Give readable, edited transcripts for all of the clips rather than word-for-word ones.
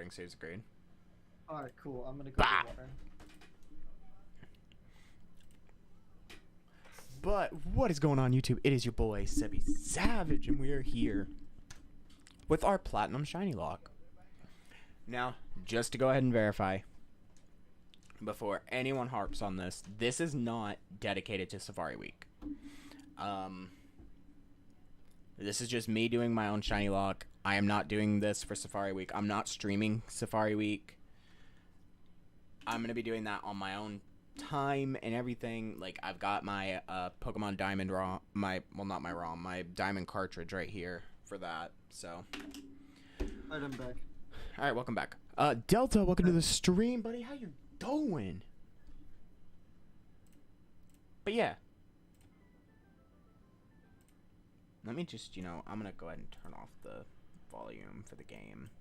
recording, so he's agreed. Alright, cool. I'm gonna go Bah! get water. But what is going on, YouTube? It is your boy Sebi Savage, and we are here with our Platinum Shinylocke. Now, just to go ahead and verify, before anyone harps on this, this is not dedicated to Safari Week. This is just me doing my own Shinylocke. I am not doing this for Safari Week. I'm not streaming Safari Week. I'm going to be doing that on my own time and everything. Like, I've got my Pokemon Diamond ROM, my Diamond cartridge right here for that, so. Alright, I'm back. Alright, welcome back. Delta, welcome to the stream, buddy. How you doing? But yeah. Let me just, I'm going to go ahead and turn off the volume for the game.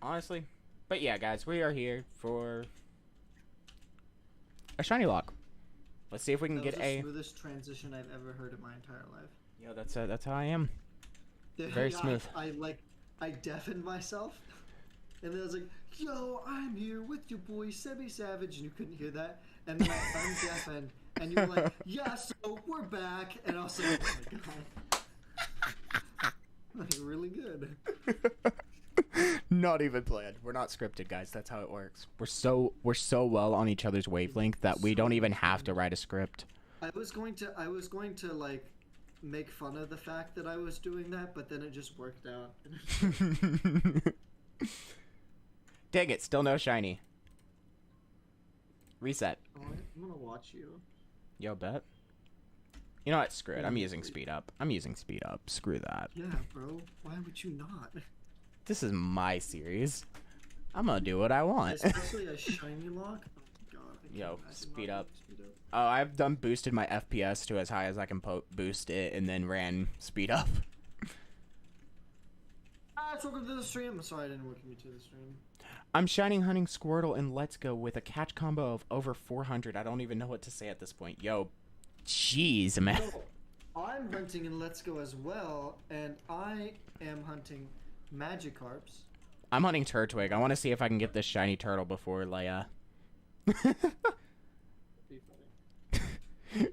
Honestly. But yeah, guys, we are here for a Shinylocke. Let's see if we can get That was the smoothest transition I've ever heard in my entire life. Yo, that's how I am. Very smooth. I deafened myself, and then I was like, "Yo, I'm here with your boy Sebi Savage," and you couldn't hear that, and then I undeafened, and you were like, "Yeah, so we're back," and I was like, "Oh my god, like, really good." Not even planned. We're not scripted, guys. That's how it works. We're so well on each other's wavelength that we don't even have to write a script. I was going to like make fun of the fact that I was doing that, but then it just worked out. Dang it, still no shiny. Reset. Oh, I'm gonna watch you. Yo, bet. You know what? Screw it. I'm using speed up. Screw that. Yeah, bro. Why would you not? This is my series. I'm gonna do what I want. Especially a Shinylocke. Oh my god. Yo, speed up. Oh, I've done boosted my FPS to as high as I can boost it, and then ran speed up. Welcome to the stream. Sorry, I didn't welcome you to the stream. I'm shining hunting Squirtle and Let's Go with a catch combo of over 400. I don't even know what to say at this point. Yo, jeez, man. So, I'm hunting in Let's Go as well, and I am hunting Magikarps. I'm hunting Turtwig. I want to see if I can get this shiny turtle before Leia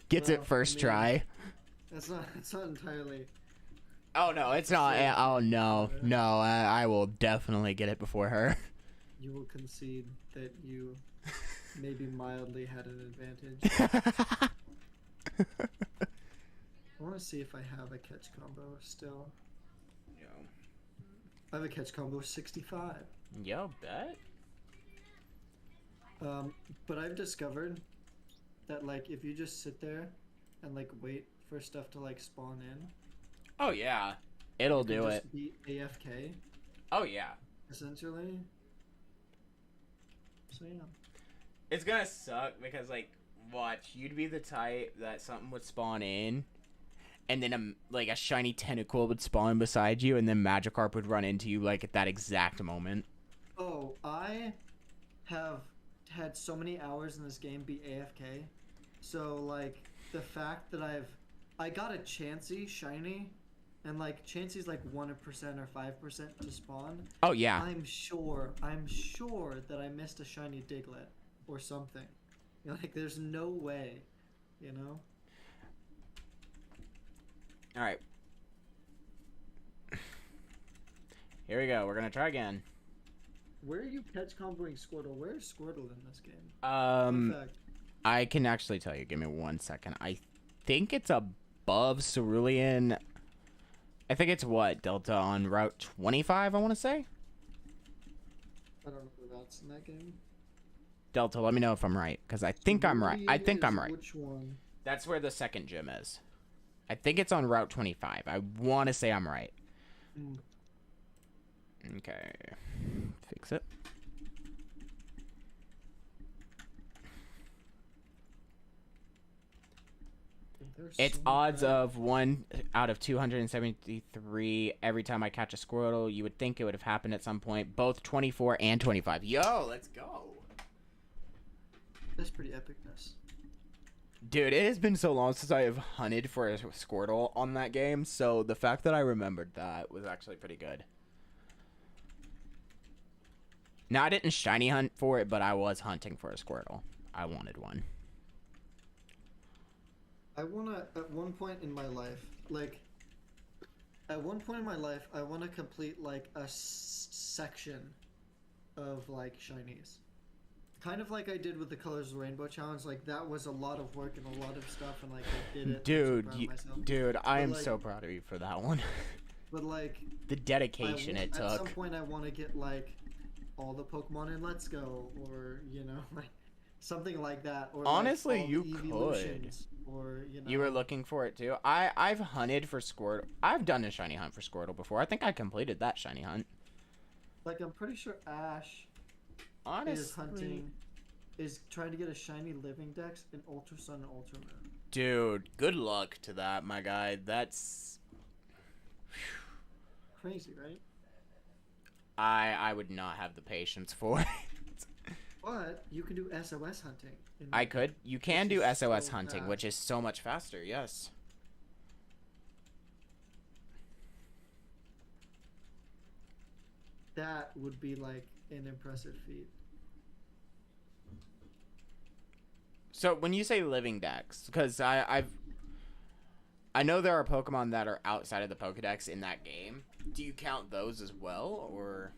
gets it first try. It's not entirely. Oh no, it's not. Oh no, I will definitely get it before her. You will concede that you maybe mildly had an advantage. I want to see if I have a catch combo still. Yo. I have a catch combo of 65. Yo, bet. But I've discovered that, like, if you just sit there and, like, wait for stuff to, like, spawn in. Oh, yeah. It'll do it. Just be AFK. Oh, yeah. Essentially. So, yeah. It's gonna suck because, like, watch, you'd be the type that something would spawn in, and then a shiny Tentacool would spawn beside you, and then Magikarp would run into you, like, at that exact moment. Oh, I have had so many hours in this game be AFK. So, like, the fact that I got a Chansey shiny, and, like, Chansey's, like, 1% or 5% to spawn. Oh, yeah. I'm sure that I missed a shiny Diglett or something. Like, there's no way, you know? Alright. Here we go. We're gonna try again. Where are you catch comboing Squirtle? Where's Squirtle in this game? In fact, I can actually tell you. Give me 1 second. I think it's above Cerulean. I think it's what, Delta, on Route 25, I want to say? I don't know where that's in that game. Delta, let me know if I'm right, because I think I'm right. I think I'm right. Which one? That's where the second gym is. I think it's on Route 25. I want to say I'm right. Mm. Okay. Fix it. It's odds of 1 out of 273 every time I catch a Squirtle. You would think it would have happened at some point. Both 24 and 25. Yo, let's go. That's pretty epicness. Dude, it has been so long since I have hunted for a Squirtle on that game, so the fact that I remembered that was actually pretty good. Now I didn't shiny hunt for it, but I was hunting for a Squirtle. I wanted one. I wanna at one point in my life, like at one point in my life, I wanna complete like a section of like shinies. Kind of like I did with the Colors of the Rainbow challenge. Like that was a lot of work and a lot of stuff, and like I did it. Dude, I'm so proud of myself. dude, I am like, so proud of you for that one. But like the dedication it took. At some point, I want to get like all the Pokemon in Let's Go, or you know, like something like that. Or honestly, like, you could. Or you know. You were looking for it too. I've hunted for Squirtle. I've done a shiny hunt for Squirtle before. I think I completed that shiny hunt. Like I'm pretty sure Ash honestly is trying to get a shiny Living Dex in Ultra Sun and Ultra Moon. Dude, good luck to that, my guy. That's crazy, right? I would not have the patience for it. But you can do SOS hunting. I could. You can do SOS so hunting, fast. which is so much faster. Yes. That would be like an impressive feat. So when you say living dex, because I know there are Pokemon that are outside of the Pokedex in that game. Do you count those as well, or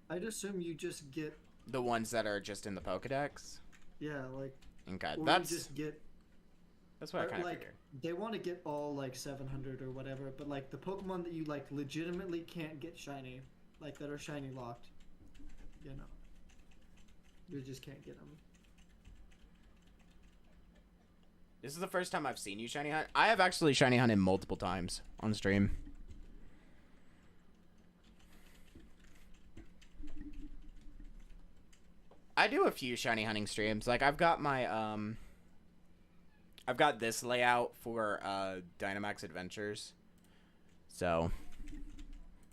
I'd assume you just get the ones that are just in the Pokedex? yeah, like Okay, or that's you just get what I kind of like figured. they want to get all like 700 or whatever, but like the Pokemon that you like legitimately can't get shiny, like that are shiny locked, you know, you just can't get them. This is the first time I've seen you shiny hunt. I have actually shiny hunted multiple times on stream. I do a few shiny hunting streams. Like I've got my I've got this layout for Dynamax Adventures. So,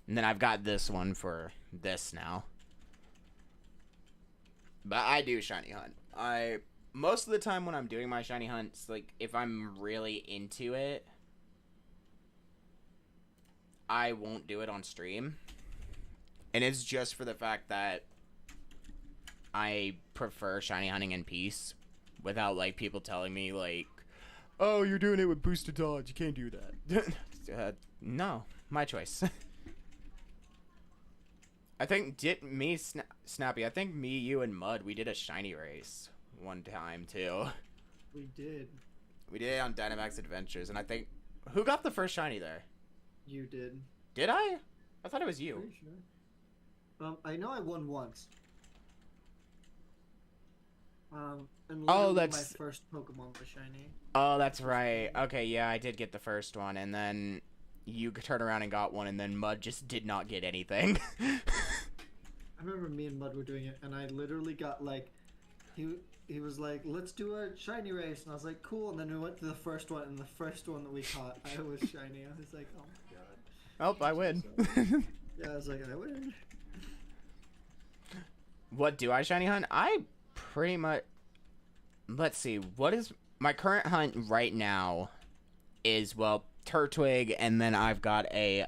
and then I've got this one for this now. But I do shiny hunt. Most of the time when I'm doing my shiny hunts, like if I'm really into it, I won't do it on stream. And it's just for the fact that I prefer shiny hunting in peace without like people telling me like, oh, you're doing it with boosted dodge, you can't do that. No, my choice. I think Snappy, I think me, you, and Mud, we did a shiny race one time too. We did. We did it on Dynamax Adventures, and I think who got the first shiny there? You did. Did I? I thought it was you. Pretty sure. I know I won once. And that's my first Pokemon was shiny. Oh, that's right. Okay, yeah, I did get the first one, and then you turned around and got one, and then Mud just did not get anything. I remember me and Mud were doing it, and I literally got like, he was like, let's do a shiny race, and I was like, cool, and then we went to the first one, and the first one that we caught, I was shiny. I was like, oh my god. Oh, I win. Yeah, I was like, I win. What do I shiny hunt? I pretty much... Let's see, what is... My current hunt right now is, well, Turtwig, and then I've got a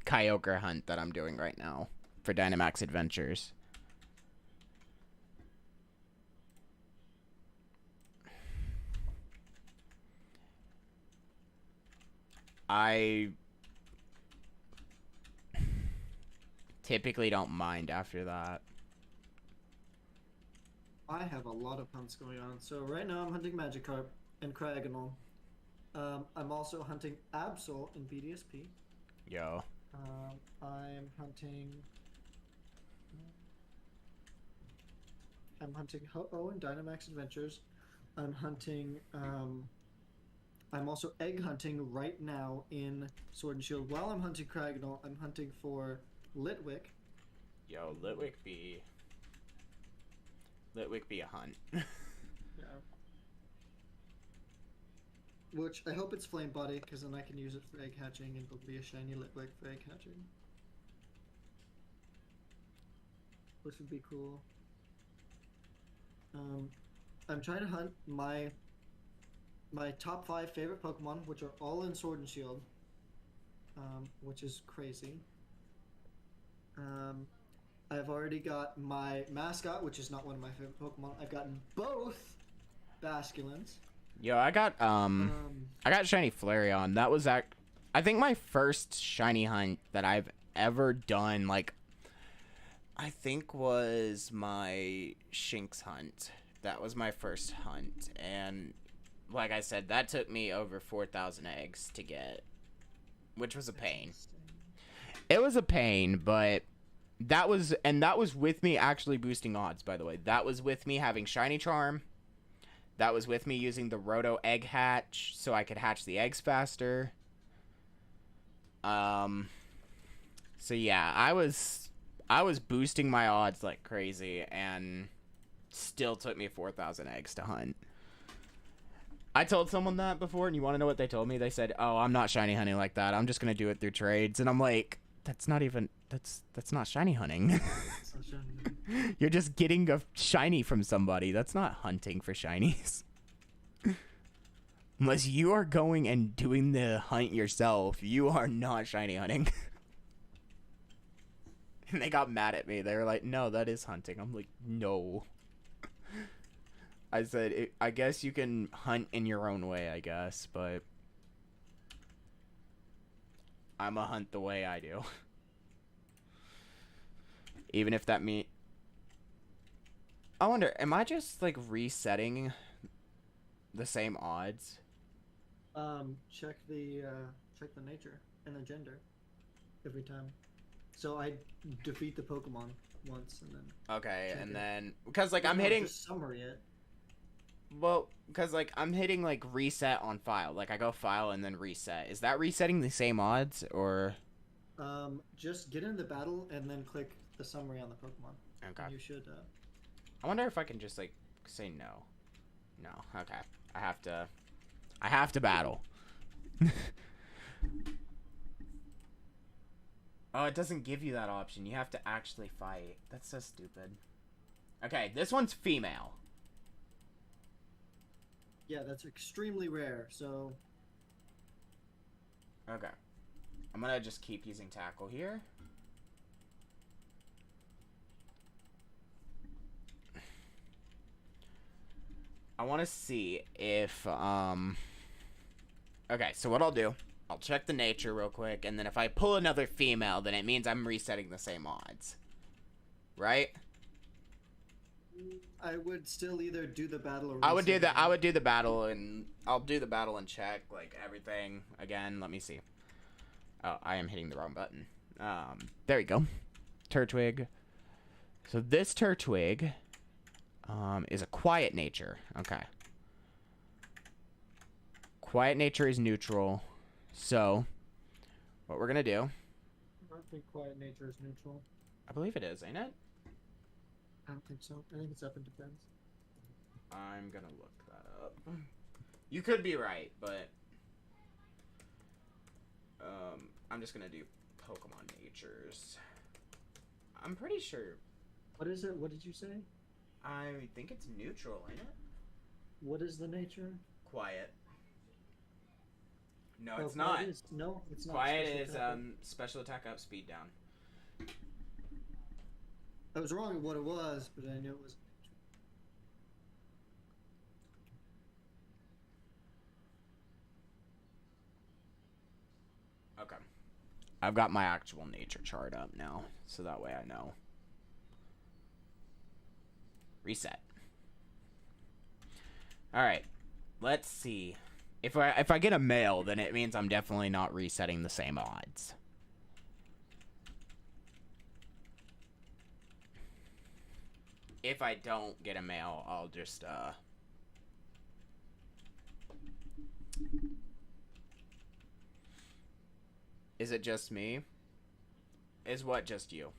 Kyogre hunt that I'm doing right now for Dynamax Adventures. I typically don't mind after that. I have a lot of hunts going on. So right now I'm hunting Magikarp and Cragganol. I'm also hunting Absol in BDSP. Yo. I'm hunting Ho-Oh in Dynamax Adventures. I'm hunting I'm also egg hunting right now in Sword and Shield. While I'm hunting Cragganol, I'm hunting for Litwick. Yo, Litwick be a hunt. Yeah. Which I hope it's Flame Body, because then I can use it for egg hatching and it'll be a shiny Litwick for egg hatching. Which would be cool. I'm trying to hunt my top 5 favorite Pokemon, which are all in Sword and Shield, which is crazy. I've already got my mascot, which is not one of my favorite Pokemon. I've gotten both Basculins. Yo, I got shiny Flareon. That was I think my first shiny hunt that I've ever done, like, I think was my Shinx hunt. That was my first hunt, and like I said, that took me over 4,000 eggs to get, which was a pain. It was a pain, but that was with me actually boosting odds, by the way. That was with me having shiny charm. That was with me using the Roto egg hatch so I could hatch the eggs faster. So yeah, I was boosting my odds like crazy, and still took me 4,000 eggs to hunt. I told someone that before, and you want to know what they told me? They said, "Oh, I'm not shiny hunting like that. I'm just gonna do it through trades." And I'm like, that's not shiny hunting. You're just getting a shiny from somebody. That's not hunting for shinies. Unless you are going and doing the hunt yourself, you are not shiny hunting. And they got mad at me. They were like, "No, that is hunting." I'm like, "No." I said, I guess you can hunt in your own way, I guess, but I'm a hunt the way I do. Even if that means... I wonder, am I just, like, resetting the same odds? Check the nature and the gender every time. So I defeat the Pokemon once and then... Okay, and then... Because, like, I'm hitting... Just summary it. Well, because, like, I'm hitting, like, reset on file. Like, I go file and then reset. Is that resetting the same odds, or... Just get in the battle and then click the summary on the Pokemon. Okay. And you should, I wonder if I can just, like, say no. No. Okay. I have to battle. Oh, it doesn't give you that option. You have to actually fight. That's so stupid. Okay, this one's female. Yeah, that's extremely rare, so... Okay. I'm gonna just keep using tackle here. I want to see if, okay, so what I'll do, I'll check the nature real quick, and then if I pull another female, then it means I'm resetting the same odds. Right? I would still either do the battle or... I would do the battle, and I'll do the battle and check, like, everything again. Let me see. Oh, I am hitting the wrong button. There we go. Turtwig. So this Turtwig, is a quiet nature. Okay. Quiet nature is neutral. So, what we're gonna do... I don't think quiet nature is neutral. I believe it is, ain't it? I don't think so. I think it's up and depends. I'm gonna look that up. You could be right, but... I'm just gonna do Pokemon natures. I'm pretty sure... What is it? What did you say? I think it's neutral, ain't it? What is the nature? Quiet. No, Oh, it's not. No, it's not. Quiet is special attack. special attack up, speed down. I was wrong with what it was, but I knew it was. Okay. I've got my actual nature chart up now, so that way I know. Reset. Alright. Let's see. If I get a male, then it means I'm definitely not resetting the same odds. If I don't get a male, I'll just, Is it just me? Is what just you?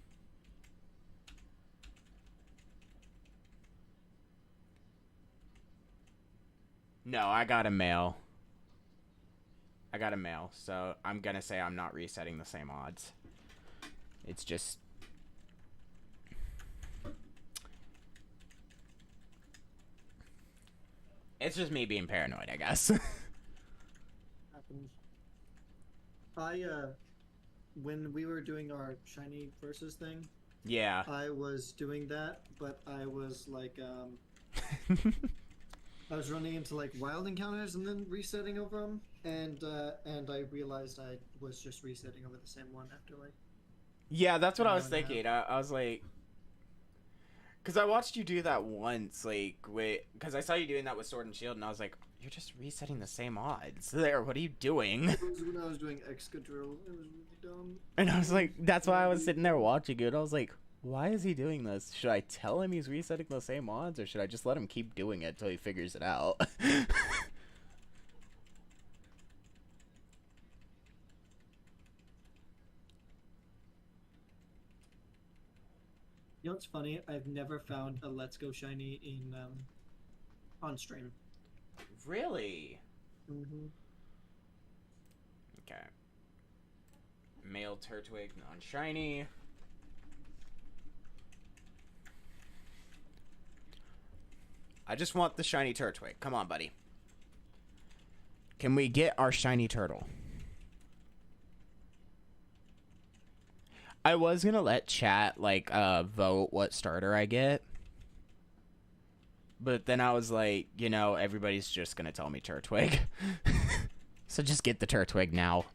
No, I got a male. I got a male, so I'm gonna say I'm not resetting the same odds. It's just... It's just me being paranoid, I guess. Happens. When we were doing our shiny versus thing, Yeah. I was doing that, but I was like, I was running into like wild encounters and then resetting over them, and I realized I was just resetting over the same one after like Yeah, that's what an I hour was and a half. thinking. I was like, because I watched you do that once, like, because I saw you doing that with Sword and Shield, and I was like, you're just resetting the same odds. There, what are you doing? It was when I was doing Excadrill. It was really dumb. And I was like, that's why I was Really sitting there dumb. watching it. I was like, why is he doing this? Should I tell him he's resetting the same odds, or should I just let him keep doing it till he figures it out? You know what's funny? I've never found a Let's Go Shiny in on stream. Really? Mm-hmm. Okay. Male Turtwig, non-shiny. I just want the shiny Turtwig. Come on, buddy. Can we get our shiny turtle? I was gonna let chat like vote what starter I get. But then I was like, you know, everybody's just gonna tell me Turtwig. So just get the Turtwig now.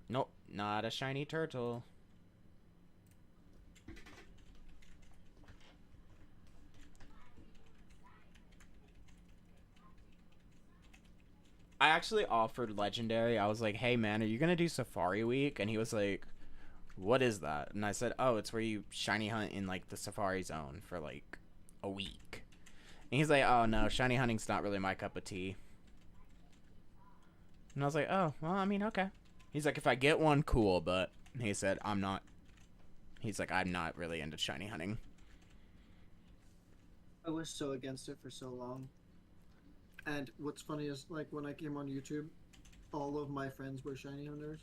Nope, not a shiny turtle. I actually offered Legendary. I was like, hey man, are you gonna do Safari Week? And he was like, what is that? And I said, oh, it's where you shiny hunt in like the Safari Zone for like a week. And he's like, oh no, shiny hunting's not really my cup of tea. And I was like, oh, well, I mean, okay. He's like, if I get one, cool, but he said, I'm not. He's like, I'm not really into shiny hunting. I was so against it for so long. And what's funny is like when I came on YouTube, all of my friends were shiny hunters.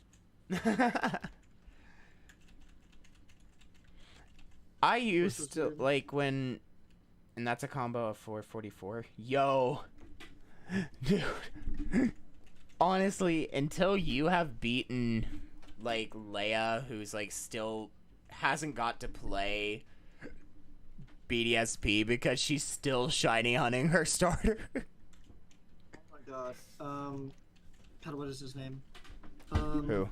I used to, like, when... And that's a combo of 444. Yo. Dude. Honestly, until you have beaten, like, Leia, who's, like, still hasn't got to play BDSP because she's still shiny hunting her starter. Oh my god. God, what is his name? Who?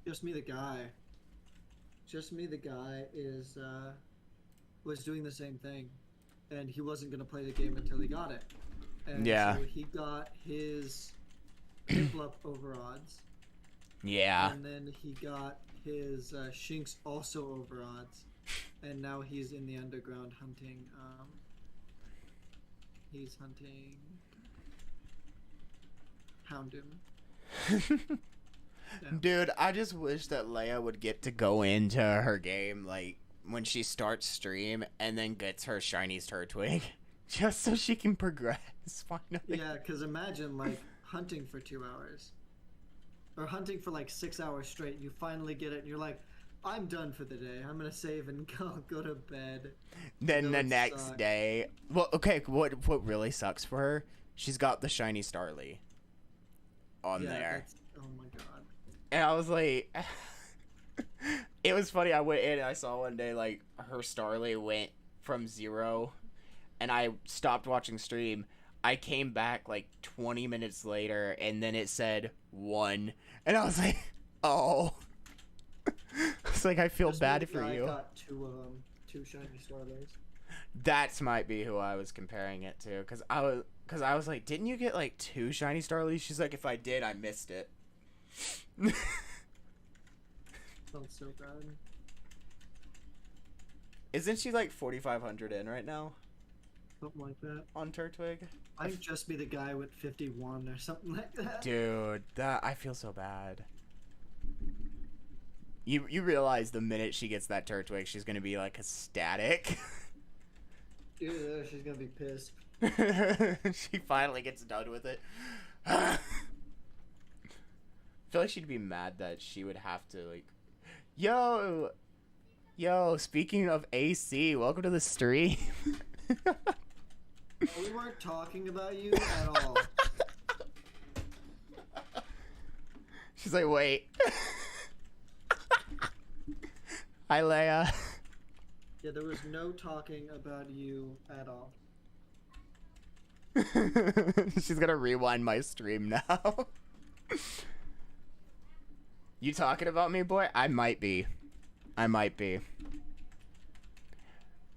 Just Me the Guy. Just Me the Guy is, was doing the same thing. And he wasn't going to play the game until he got it. And Yeah. so he got his Piplup over odds. Yeah. And then he got his Shinx also over odds. And now he's in the underground hunting, he's hunting Houndoom. Yeah. Dude, I just wish that Leia would get to go into her game, like, when she starts stream and then gets her shiny Turtwig. Just so she can progress, finally. Yeah, because imagine, like, hunting for 2 hours. Or hunting for, like, 6 hours straight. You finally get it, and you're like, I'm done for the day. I'm going to save and go to bed. Then That the would next suck. day... Well, okay, what really sucks for her, she's got the shiny Starly on Yeah, there. oh my god. And I was like... It was funny, I went in and I saw one day, like, her Starly went from 0, and I stopped watching stream. I came back, like, 20 minutes later, and then it said 1. And I was like, oh. It's like, I feel Just bad Me the for Guy you. got two shiny Starlers. That might be who I was comparing it to, because I was like, didn't you get, like, 2 shiny Starlies? She's like, if I did, I missed it. Felt so bad. Isn't she like 4,500 in right now Something like that. on Turtwig? I'd just be the guy with 51 or something like that. Dude, that I feel so bad. You realize the minute she gets that Turtwig, she's gonna be like ecstatic. Yeah, she's gonna be pissed. She finally gets done with it. I feel like she'd be mad that she would have to like, yo, speaking of AC, welcome to the stream. We weren't talking about you at all. She's like, wait. Hi, Leia. Yeah, there was no talking about you at all. She's gonna rewind my stream now. You talking about me, boy? I might be. I might be.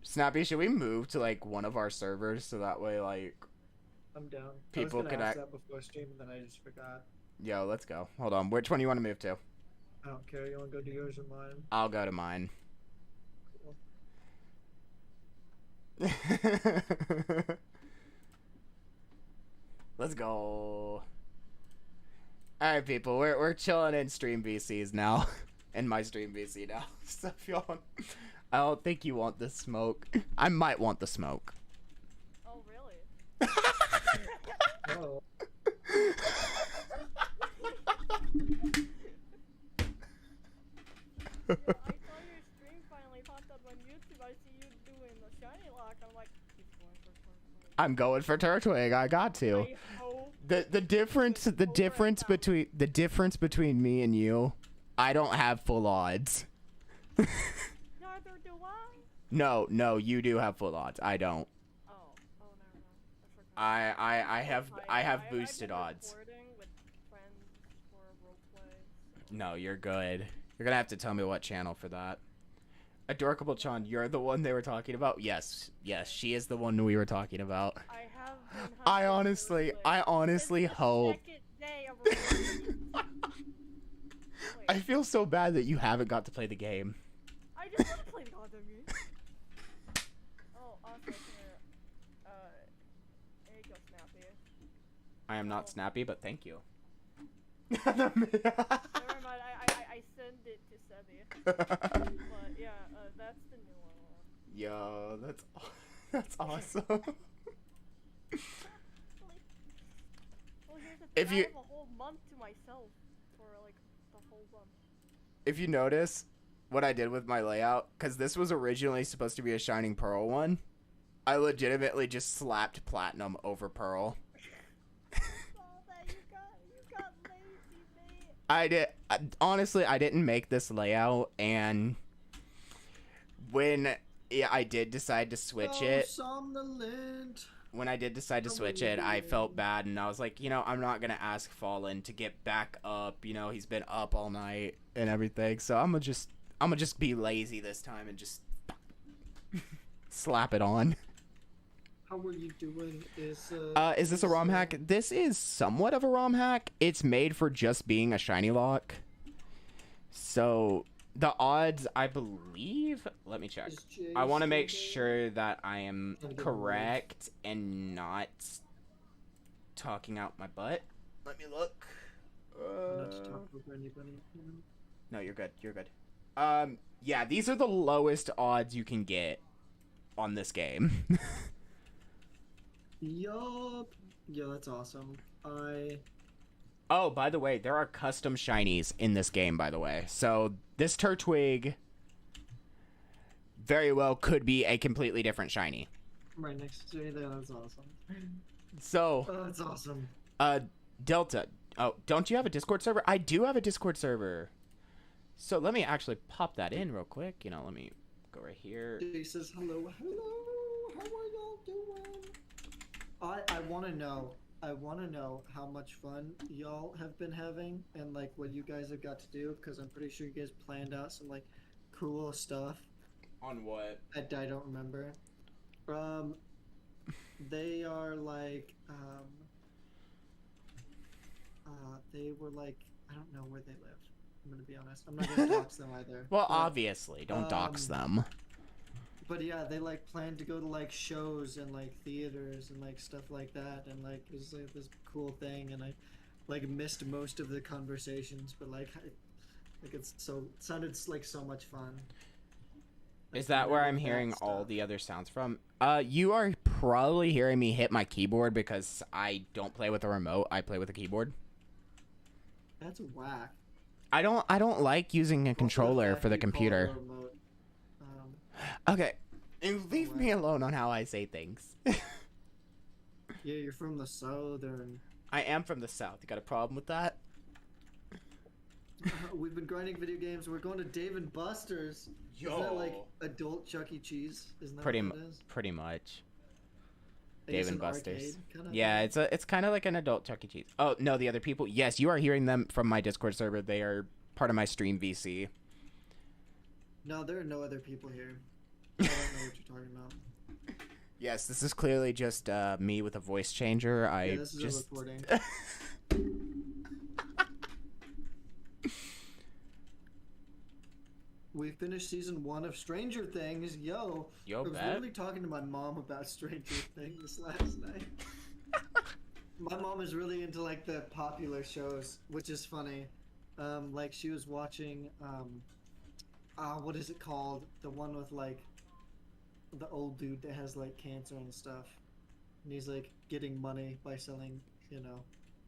Snappy, should we move to like one of our servers so that way like I'm down. People I was can gonna ask act- that before stream, and then I just forgot. Yo, let's go. Hold on. Which one do you want to move to? I don't care. You wanna go to yours or mine? I'll go to mine. Cool. Let's go. Alright, people, we're chilling in stream VCs now. In my stream VC now. So if y'all want, I don't think you want the smoke. I might want the smoke. Oh, really? Oh. Yeah, I saw your stream finally popped up on YouTube. I see you doing the Shinylocke. I'm like, he's going for Turtwig. I'm going for Turtwig. I got to. I hope The difference between me and you, I don't have full odds. neither do I. No, you do have full odds. I don't. Oh, never mind. I forgot. I have boosted I've been odds. recording with friends for roleplay, so- No, you're good. You're gonna have to tell me what channel for that. Adorkable Chan, you're the one they were talking about? Yes, she is the one we were talking about. I have been I hunting honestly Turtwig. hope. Second day of recording. I Wait, feel so bad that you haven't got to play the game. I just want to play the goddamn game. Oh, also here. There you go, Snappy. I am not snappy, but thank you. Never mind, I send it to Sebi. But yeah, that's the new one. Yo, that's awesome. Well, here's the thing, If you- I have a whole month to myself for like the whole month. If you notice what I did with my layout, because this was originally supposed to be a Shining Pearl one, I legitimately just slapped Platinum over Pearl. All that you got lazy, mate. Honestly, I didn't make this layout, and when I did decide to switch it, Somnolent. when I did decide to switch it, I felt bad, and I was like, I'm not gonna ask Fallen to get back up. He's been up all night and everything, so I'm gonna just be lazy this time and just slap it on. How are you doing? Is Is this a ROM hack? This is somewhat of a ROM hack. It's made for just being a Shinylocke. So the odds, I believe. Let me check. I want to make sure that I am correct and not talking out my butt. Let me look. Not to talk over anybody. No, you're good. You're good. Yeah, these are the lowest odds you can get on this game. Yup. Yeah, that's awesome. Oh, by the way, there are custom shinies in this game, by the way. So this Turtwig very well could be a completely different shiny. I'm right next to you there. That's awesome. So, Oh, that's awesome. Delta. Oh, don't you have a Discord server? I do have a Discord server. So let me actually pop that in real quick. Let me go right here. He says hello. How are y'all doing? I want to know. I want to know how much fun y'all have been having and like what you guys have got to do, because I'm pretty sure you guys planned out some like cool stuff On what? that I don't remember. They are like they were like, I don't know where they live. I'm gonna be honest. I'm not gonna dox them either. Well, but- obviously, don't dox them. But yeah, they like planned to go to like shows and like theaters and like stuff like that, and like it was like this cool thing, and I like missed most of the conversations, but like it sounded like so much fun. Like, Is that where I'm that hearing all stuff. the other sounds from? You are probably hearing me hit my keyboard because I don't play with a remote. I play with a keyboard. That's whack. I don't like using a controller fact for the you call it a computer. remote. Okay, you leave me alone on how I say things. Yeah, you're from the southern. I am from the south. You got a problem with that? we've been grinding video games. We're going to Dave and Buster's. Yo. Isn't that like adult Chuck E. Cheese? Isn't that Pretty what that is? pretty much. I Dave guess and an Buster's. arcade kind of Yeah, thing. it's kind of like an adult Chuck E. Cheese. Oh no, the other people. Yes, you are hearing them from my Discord server. They are part of my stream VC. No, there are no other people here. I don't know what you're talking about. Yes, this is clearly just me with a voice changer. Yeah, this is a recording. We finished season 1 of Stranger Things. Yo, Yo, I was bet. literally talking to my mom about Stranger Things last night. My mom is really into like the popular shows, which is funny. Like she was watching, what is it called? The one with like the old dude that has like cancer and stuff, and he's like getting money by selling, you know,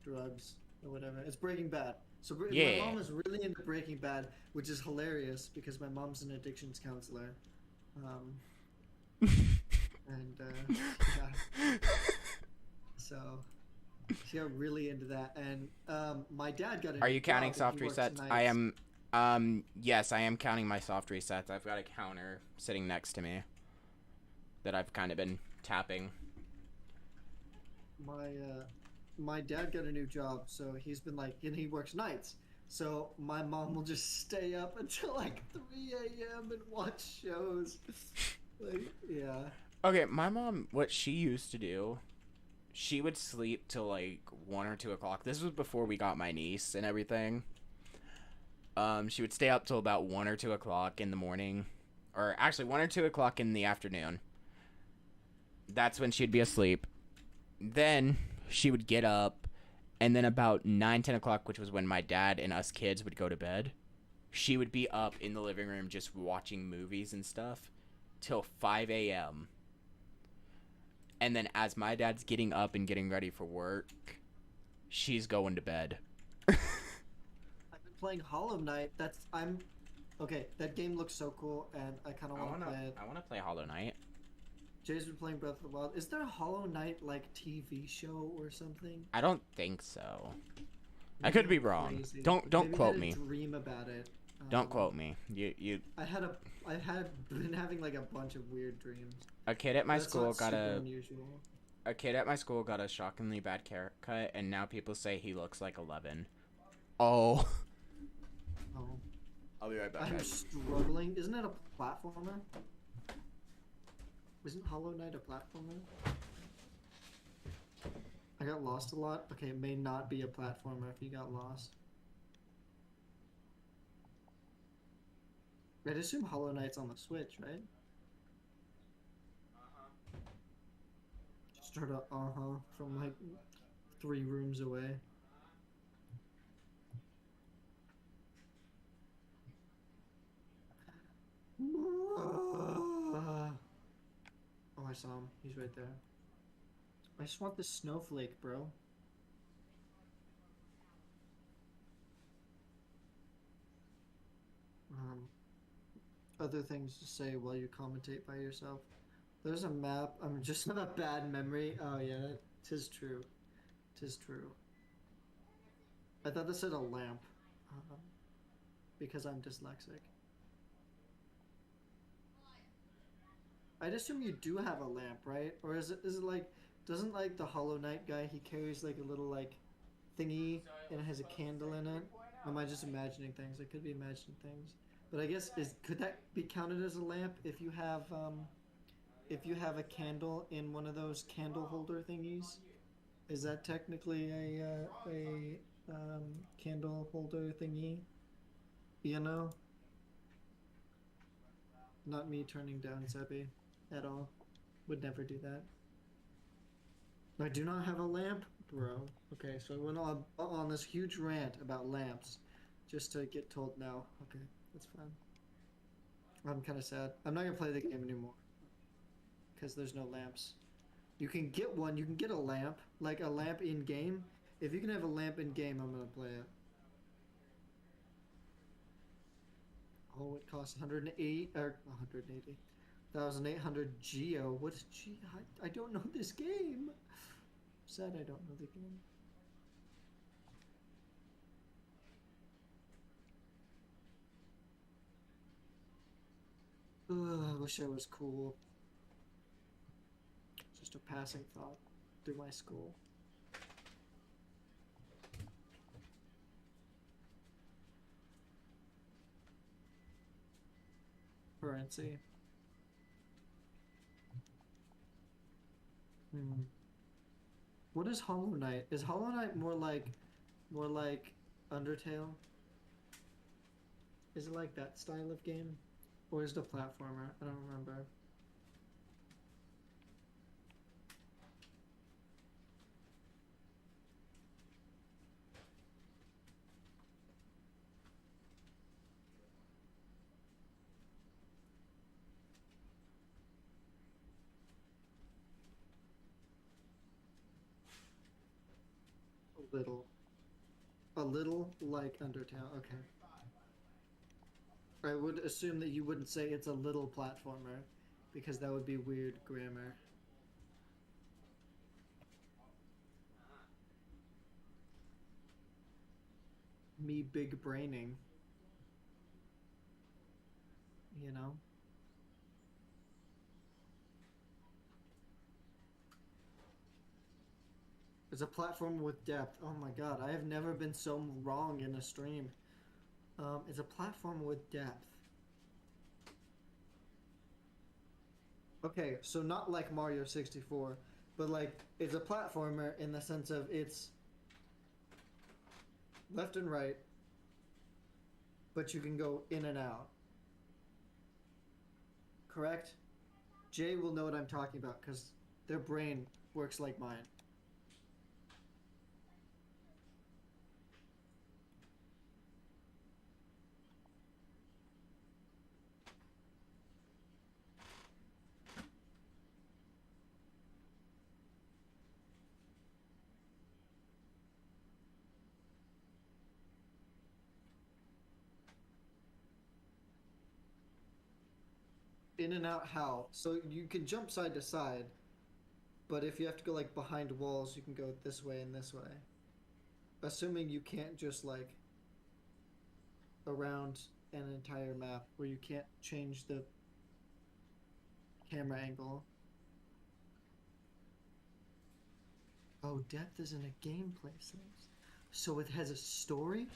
drugs or whatever. It's Breaking Bad. So Yeah. my mom is really into Breaking Bad, which is hilarious because my mom's an addictions counselor. Yeah. So she got really into that, and my dad got. Are you counting job, soft and he works resets? nights. I am. Yes, I am counting my soft resets. I've got a counter sitting next to me that I've kind of been tapping. My dad got a new job, so he's been like, and he works nights. So my mom will just stay up until like 3 a.m. and watch shows. Like, yeah. Okay, my mom, what she used to do, she would sleep till like 1 or 2 o'clock. This was before we got my niece and everything. She would stay up till about 1 or 2 o'clock in the morning, or actually 1 or 2 o'clock in the afternoon. That's when she'd be asleep. Then she would get up, and then about 9, 10 o'clock, which was when my dad and us kids would go to bed, she would be up in the living room just watching movies and stuff till 5 a.m. And then as my dad's getting up and getting ready for work, she's going to bed. I've been playing Hollow Knight. Okay, that game looks so cool, and I kind of want to play it. I want to play Hollow Knight. Jay's been playing Breath of the Wild. Is there a Hollow Knight like TV show or something? I don't think so. I Maybe could be I'm wrong. crazy. Don't Maybe quote I me. had a dream about it. Don't quote me. You I had been having like a bunch of weird dreams. a kid at my That's school not got super a unusual. shockingly bad haircut, and now people say he looks like 11. Oh. Oh, I'll be right back, I'm guys. struggling. Isn't it a platformer? Isn't Hollow Knight a platformer? I got lost a lot. Okay, it may not be a platformer if you got lost. I'd assume Hollow Knight's on the Switch, right? Just heard a from like 3 rooms away. Oh, I saw him. He's right there. I just want this snowflake, bro. Other things to say while you commentate by yourself. There's a map. I'm just have a bad memory. Oh yeah, tis true. Tis true. I thought this said a lamp. Because I'm dyslexic. I'd assume you do have a lamp, right? Or is it like, doesn't like the Hollow Knight guy, he carries like a little like thingy and it has a candle in it? Or am I just imagining things? I could be imagining things. But I guess could that be counted as a lamp if you have a candle in one of those candle holder thingies? Is that technically a candle holder thingy? You know? Not me turning down Seppi at all. Would never do that. I do not have a lamp, bro. Okay, so I went on this huge rant about lamps just to get told no. Okay, that's fine. I'm kind of sad. I'm not gonna play the game anymore because there's no lamps. You can get one. You can get a lamp, like a lamp in game. If you can have a lamp in game, I'm gonna play it. Oh, it costs 1,800 Geo. What is Geo? I don't know this game. Sad I don't know the game. Ugh, I wish I was cool. Just a passing thought through my skull. Currency. What is Hollow Knight? Is Hollow Knight more like Undertale? Is it like that style of game? Or is it a platformer? I don't remember. A little. A little like Undertale, okay. I would assume that you wouldn't say it's a little platformer, because that would be weird grammar. Me big braining. You know? It's a platform with depth. Oh my god, I have never been so wrong in a stream. It's a platform with depth. Okay, so not like Mario 64, but like it's a platformer in the sense of it's left and right, but you can go in and out. Correct? Jay will know what I'm talking about because their brain works like mine. In and out how? So you can jump side to side, but if you have to go like behind walls, you can go this way and this way. Assuming you can't just like around an entire map where you can't change the camera angle. Oh, depth isn't a gameplay sense. So it has a story?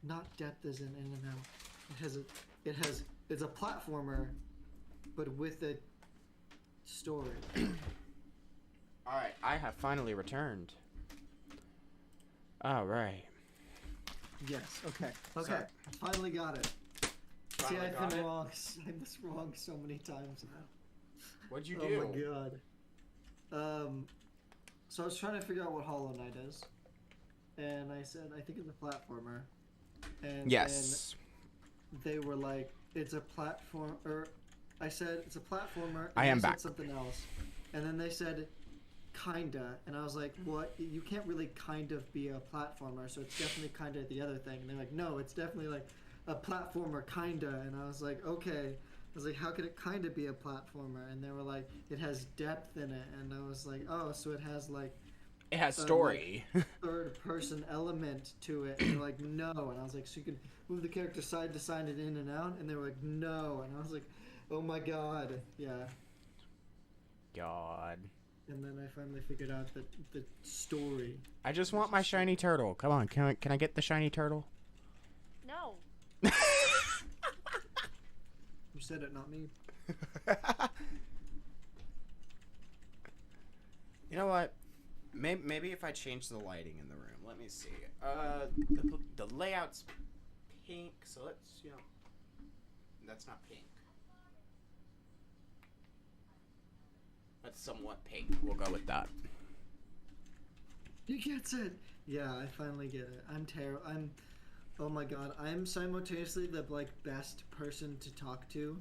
Not depth as in and out. It's a platformer, but with a story. Alright, I have finally returned. Alright. Yes, okay. Okay. So- Finally got it. See, Finally I've got been it? wrong. I've been wrong so many times now. What'd you Oh do? my god. So I was trying to figure out what Hollow Knight is. And I said, I think it's a platformer. And Yes. then they were like, it's a platform, or I said, it's a platformer. And I am they said back. something else. And then they said, kinda. And I was like, what? You can't really kind of be a platformer, so it's definitely kinda the other thing. And they're like, no, it's definitely like a platformer, kinda. And I was like, okay. I was like, how could it kinda be a platformer? And they were like, it has depth in it. And I was like, oh, so it has like It has story. third person element to it. And they're like, no. And I was like, so you can move the character side to side and in and out? And they were like, no. And I was like, oh my god. Yeah. God. And then I finally figured out that the story. I just want my shiny turtle. Come on, can I get the shiny turtle? No. You said it, not me. You know what? Maybe if I change the lighting in the room. Let me see. The layout's pink, so let's, that's not pink. That's somewhat pink. We'll go with that. He gets it. Yeah, I finally get it. Oh my god, I'm simultaneously the like best person to talk to,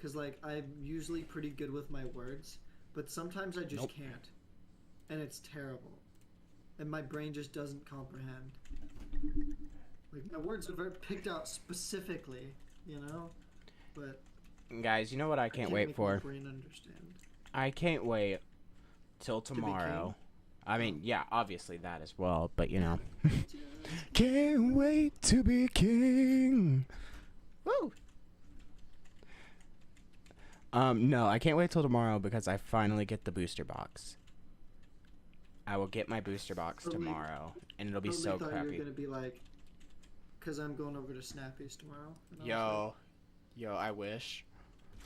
cause like I'm usually pretty good with my words, but sometimes I just Nope. can't, and it's terrible, and my brain just doesn't comprehend. Like my words are very picked out specifically, but Guys, you know what I can't wait make for? My brain understand. I can't wait till be tomorrow. king? I mean, yeah, obviously that as well, but Can't wait to be king. Woo! No, I can't wait till tomorrow because I finally get the booster box. I will get my booster box tomorrow, and it'll be so thought you crappy. were gonna be like, because I'm going over to Snappy's tomorrow. And I was Yo, I wish.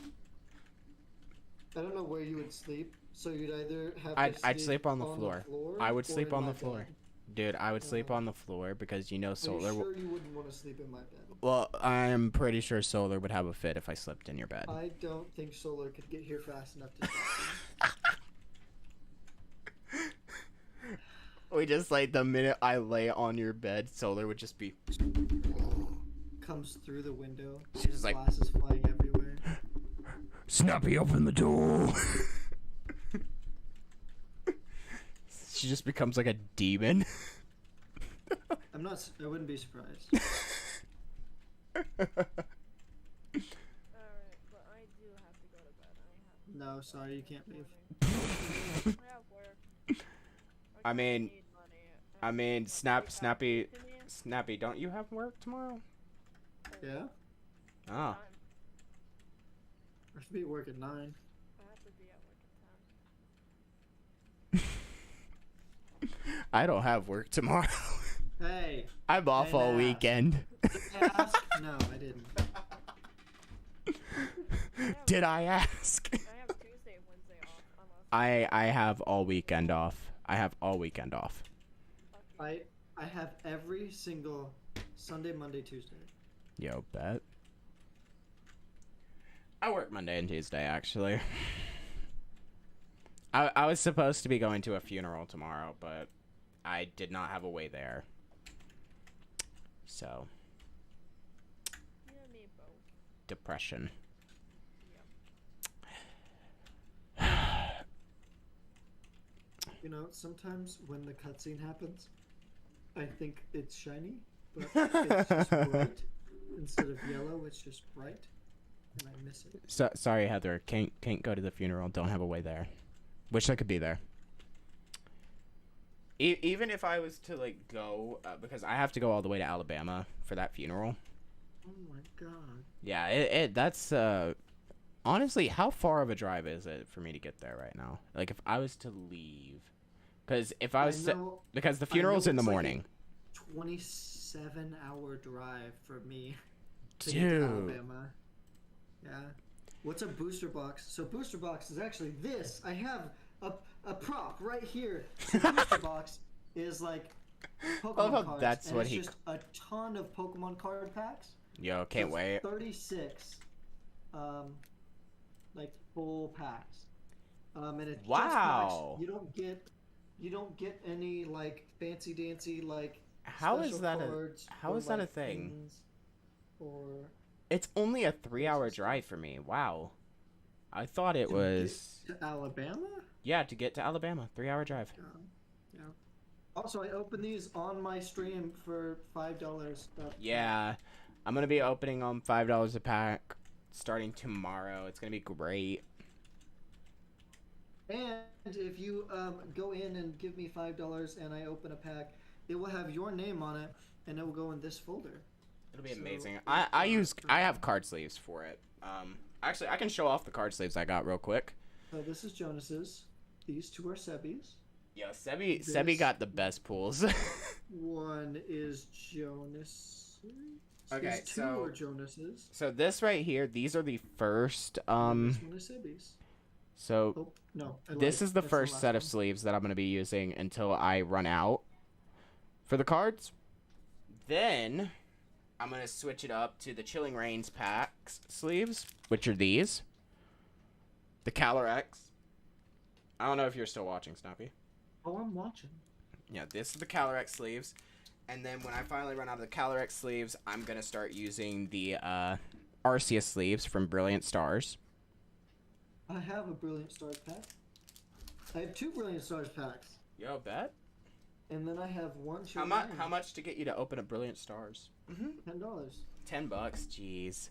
like, I don't know where you would sleep, so you'd either have I'd sleep on the floor. I would sleep or on in the my floor. bed. Dude, I would sleep on the floor because you know Are Solar. you sure you wouldn't want to sleep in my bed? Well, I'm pretty sure Solar would have a fit if I slept in your bed. I don't think Solar could get here fast enough to stop We just like the minute I lay on your bed, Solar would just be. you. Comes through the window. She's just like, glasses flying everywhere. Snappy, open the door. She just becomes like a demon. I wouldn't be surprised. Alright, but I do have to go to bed. No, sorry, you can't leave. I have work. I mean, need money. Snappy, To me, Snappy, don't you have work tomorrow? Yeah? Oh. time. I should be at work at 9. I have to be at work at 10. I don't have work tomorrow. Hey! I'm off Didn't all ask. weekend. Did I ask? No, I didn't. Did I ask? I have Tuesday and Wednesday off. Unless I have all weekend off. I have all weekend off. I have every single Sunday, Monday, Tuesday. Yo, bet. I work Monday and Tuesday, actually. I was supposed to be going to a funeral tomorrow, but I did not have a way there. So, you and me both. depression. Yep. You know, sometimes when the cutscene happens, I think it's shiny, but it's just bright. Instead of yellow, it's just bright. And I miss it. So, sorry, Heather. Can't go to the funeral. Don't have a way there. Wish I could be there. Even if I was to like go, because I have to go all the way to Alabama for that funeral. Oh my god. Yeah, that's honestly, how far of a drive is it for me to get there right now? Like if I was to leave, because if I was because the funeral's in the it's like morning. a 27-hour drive for me to get to Dude. Alabama. Yeah. What's a booster box? So booster box is actually this. I have a prop right here. So booster box is like Pokemon how cards. that's and what it's he- just a ton of Pokemon card packs. Yo, can't So wait. 36 like full packs. And it's Wow. just packs. You don't get any like fancy dancy like How is special that cards how or, is that a like, thing? things Or It's only a 3-hour drive for me. Wow. I thought it to was get to Alabama? to get to Alabama, 3-hour drive. Yeah. Also, I opened these on my stream for $5. Yeah, I'm gonna be opening on $5 a pack starting tomorrow. It's gonna be great. And if you go in and give me $5 and I open a pack, it will have your name on it, and it will go in this folder. It'll be So, amazing. it's I have card sleeves for it. Actually, I can show off the card sleeves I got real quick. So this is Jonas's. These two are Sebi's. Yo, Sebi This- got the best pools. One is Jonas. Okay, These two so- are Jonas's. So this right here, these are the first This one is Sebi's. so Oh no! I this lied. is the That's first last set of one. sleeves that I'm going to be using until I run out for the cards. Then I'm going to switch it up to the Chilling Reigns packs sleeves, which are these. The Calyrex. I don't know if you're still watching, Snappy. Oh, I'm watching. Yeah, this is the Calyrex sleeves. And then when I finally run out of the Calyrex sleeves, I'm going to start using the Arceus sleeves from Brilliant Stars. I have a Brilliant Stars pack. I have 2 Brilliant Stars packs, Yo, bet. and then I have one. How much to get you to open a Brilliant Stars? $10. $10, jeez.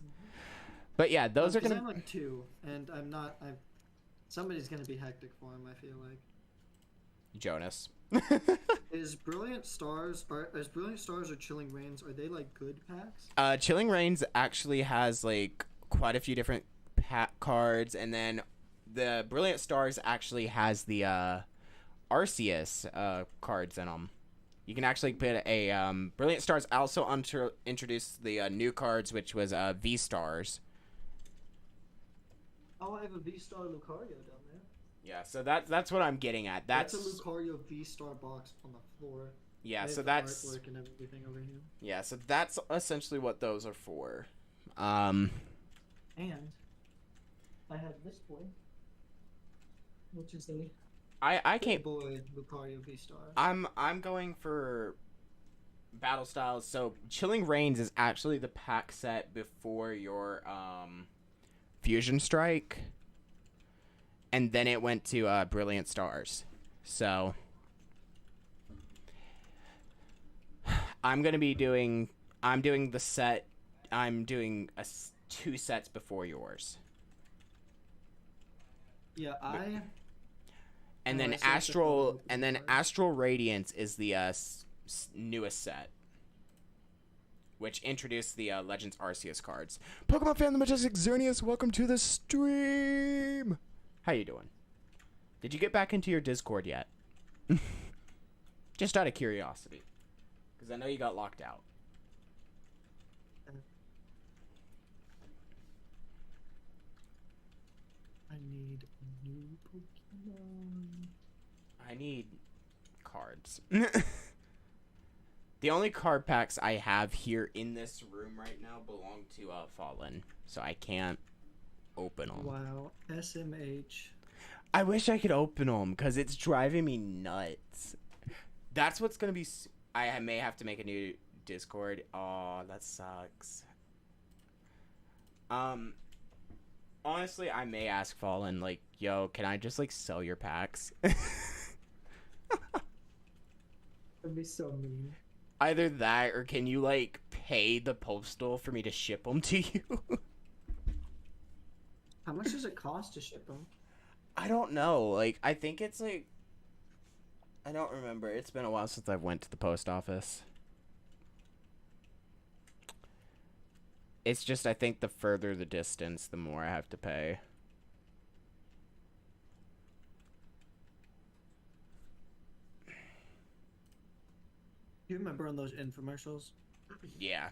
But yeah, those are gonna. I'm like 2, and I'm not. Somebody's gonna be hectic for him. I feel like. Jonas. Is Brilliant Stars or Chilling Reigns, are they like good packs? Chilling Reigns actually has like quite a few different pack cards, and then the Brilliant Stars actually has the Arceus cards in them. You can actually put a Brilliant Stars also introduced the new cards, which was V Stars. Oh, I have a V-Star Lucario down there. Yeah, so that's what I'm getting at. That's a Lucario V-Star box on the floor. Yeah, I so have the that's artwork and everything over here. yeah, so that's essentially what those are for. And I have this boy, which is a I can't. boy Lucario V-Star. I'm going for battle styles. So Chilling Reigns is actually the pack set before your Fusion Strike, and then it went to Brilliant Stars. So I'm doing the set. I'm doing 2 sets before yours. Yeah, And then Astral Radiance is the newest set, which introduced the Legends Arceus cards. Pokemon fan, the Majestic Xerneas, welcome to the stream. How you doing? Did you get back into your Discord yet? Just out of curiosity, because I know you got locked out. I need a new Pokemon. I need cards. The only card packs I have here in this room right now belong to Fallen, so I can't open them. Wow, SMH. I wish I could open them because it's driving me nuts. That's what's gonna be. I may have to make a new Discord. Oh, that sucks. Honestly, I may ask Fallen, like, yo, can I just like sell your packs? That'd be so mean. Either that, or can you like pay the postal for me to ship them to you? How much does it cost to ship them? I don't know. Like, I think it's like, I don't remember. It's been a while since I went to the post office. It's just, I think the further the distance, the more I have to pay. You remember on those infomercials? Yeah.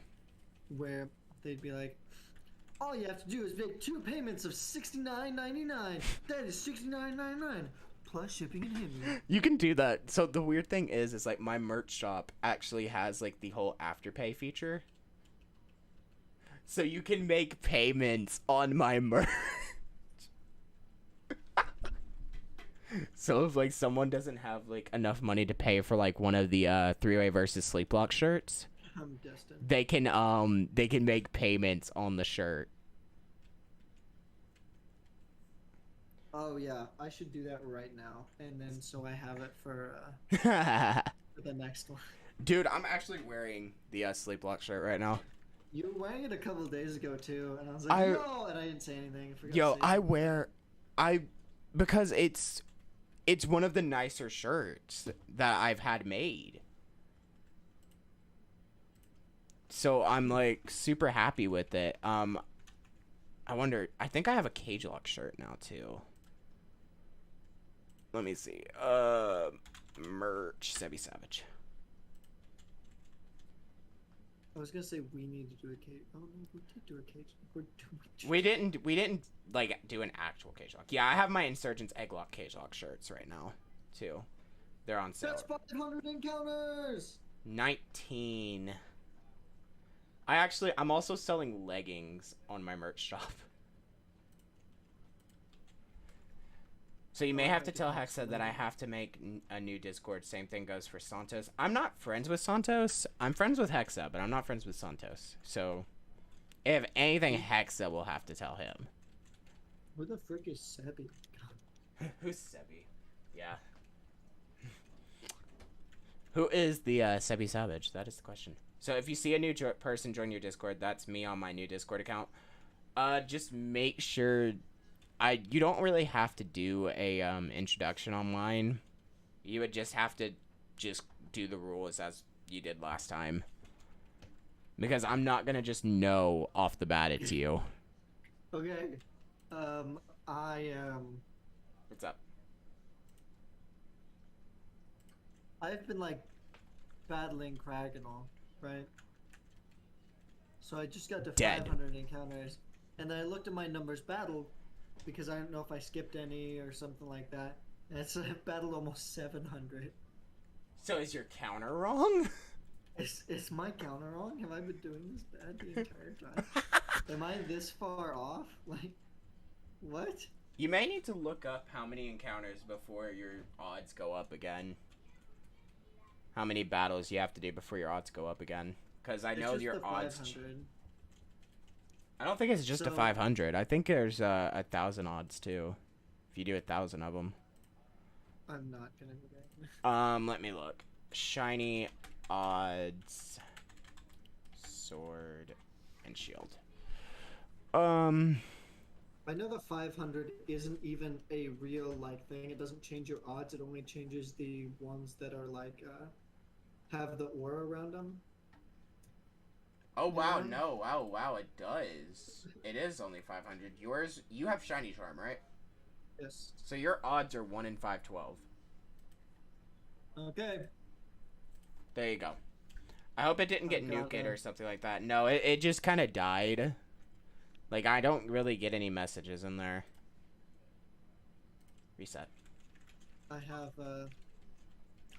Where they'd be like, all you have to do is make 2 payments of $69.99. That is $69.99 plus shipping and handling. You can do that. So the weird thing is like my merch shop actually has like the whole afterpay feature. So you can make payments on my merch. So if like someone doesn't have like enough money to pay for like one of the 3-way versus Shinylocke shirts, I'm destined. they can make payments on the shirt. Oh yeah, I should do that right now, and then so I have it for the next one. Dude, I'm actually wearing the Shinylocke shirt right now. You were wearing it a couple of days ago too, and I was like, yo, and I didn't say anything. Because it's one of the nicer shirts that I've had made. So I'm like super happy with it. I think I have a Shinylocke shirt now too. Let me see. Merch, Sebi Savage. I was gonna say we need to do a cage. Oh no, we did do a cage. We didn't like do an actual Shinylocke. Yeah, I have my Insurgents Egglock Shinylocke shirts right now, too. They're on sale. That's 500 encounters. 19. I'm also selling leggings on my merch shop. So you may have to tell Hexa that I have to make a new Discord. Same thing goes for Santos. I'm not friends with Santos. I'm friends with Hexa, but I'm not friends with Santos. So if anything, Hexa will have to tell him. Who the frick is Sebi? Who's Sebi? Yeah. Who is the Sebi Savage? That is the question. So if you see a new person join your Discord, that's me on my new Discord account. Just make sure... You don't really have to do a introduction on mine. You would just have to just do the rules as you did last time. Because I'm not gonna just know off the bat it's you. Okay. I What's up? I've been like battling Crag and all, right? So I just got to Dead. 500 encounters, and then I looked at my numbers battled because I don't know if I skipped any or something like that. And it's battled almost 700. So is your counter wrong? Is my counter wrong? Have I been doing this bad the entire time? Am I this far off? Like, what? You may need to look up how many encounters before your odds go up again. How many battles you have to do before your odds go up again. Because I know your odds... 500. I don't think it's just a 500. I think there's 1,000 odds too. If you do 1,000 of them. I'm not gonna do that. Let me look. Shiny odds, sword, and shield. I know the 500 isn't even a real like thing. It doesn't change your odds. It only changes the ones that are like have the aura around them. Oh wow, Yeah. no, wow, it does. It is only 500. Yours, you have shiny charm, right? Yes. So your odds are 1 in 512. Okay. There you go. I hope it didn't get I got nuked it. or something like that. No, it just kind of died. Like, I don't really get any messages in there. Reset. I have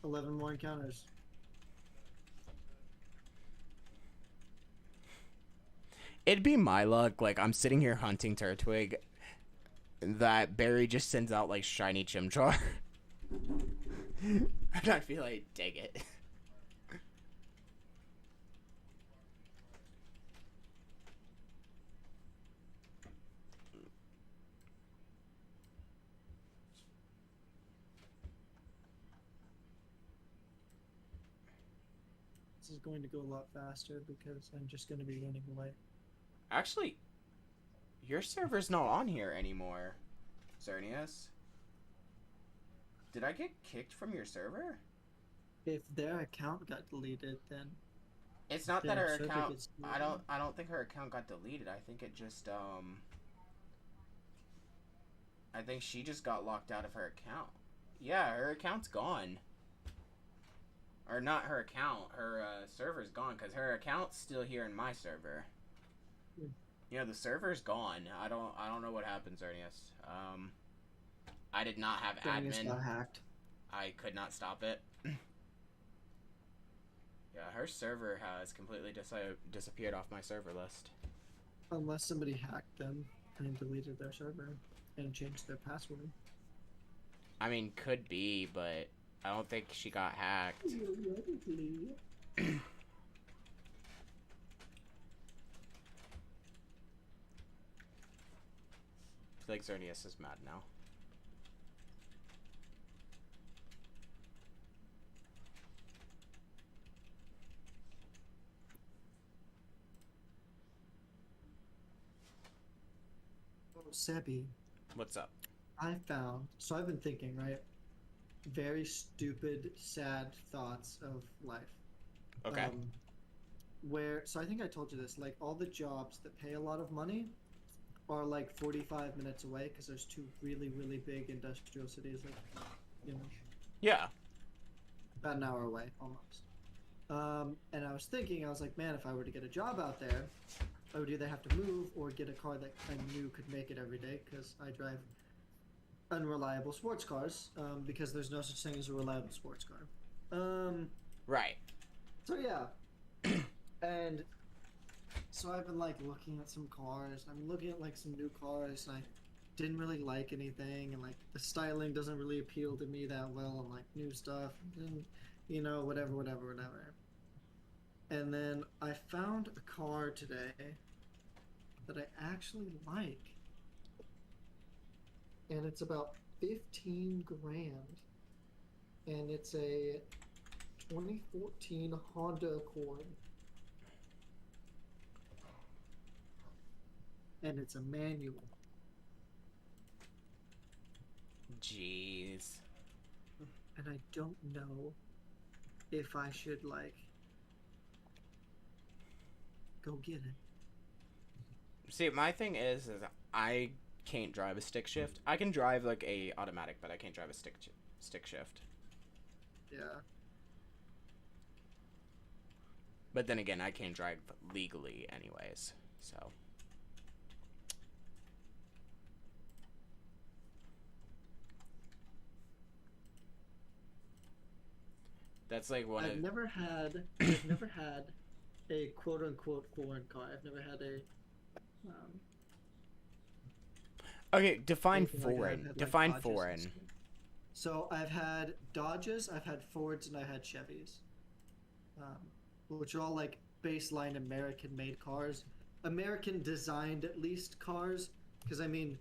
11 more encounters. It'd be my luck, like, I'm sitting here hunting Turtwig, that Barry just sends out, like, shiny Chimchar. And I feel like, dig it. This is going to go a lot faster because I'm just going to be running away. Actually, your server's not on here anymore, Xerneas. Did I get kicked from your server? If their account got deleted, then It's not Yeah, that her server account. gets I deleted. don't think her account got deleted. I think it just I think she just got locked out of her account. Yeah, her account's gone. Or not her account. Her server's gone because her account's still here in my server. Hmm. You know, the server's gone. I don't know what happened, Xerneas. I did not have Xerneas admin. got hacked. I could not stop it. Yeah, her server has completely disappeared off my server list. Unless somebody hacked them and deleted their server and changed their password. I mean, could be, but I don't think she got hacked. Theoretically. I feel like Xerneas is mad now. Oh, Sebi, What's up? I found. So I've been thinking, right? Very stupid, sad thoughts of life. Okay. So I think I told you this. Like all the jobs that pay a lot of money are like 45 minutes away because there's two really, really big industrial cities. Like, you know, Yeah. about an hour away almost. And I was thinking, I was like, man, if I were to get a job out there, I would either have to move or get a car that I knew could make it every day because I drive unreliable sports cars because there's no such thing as a reliable sports car. Right. So yeah, and so I've been like looking at some cars. I'm looking at like some new cars, and I didn't really like anything, and like the styling doesn't really appeal to me that well. And like new stuff, and you know, whatever. And then I found a car today that I actually like, and it's about 15 grand, and it's a 2014 Honda Accord. And it's a manual. Jeez. and I don't know if I should like go get it. See, my thing is I can't drive a stick shift. I can drive like a automatic, but I can't drive a stick shift. Yeah. But then again, I can't drive legally anyways, so. That's like one I've of... never had a quote unquote foreign car. I've never had a Okay, define anything like that. I've foreign. had, like, Define Dodges and foreign. stuff. So I've had Dodges, I've had Fords, and I had Chevys, which are all like baseline American-made cars, American-designed at least cars. Because I mean,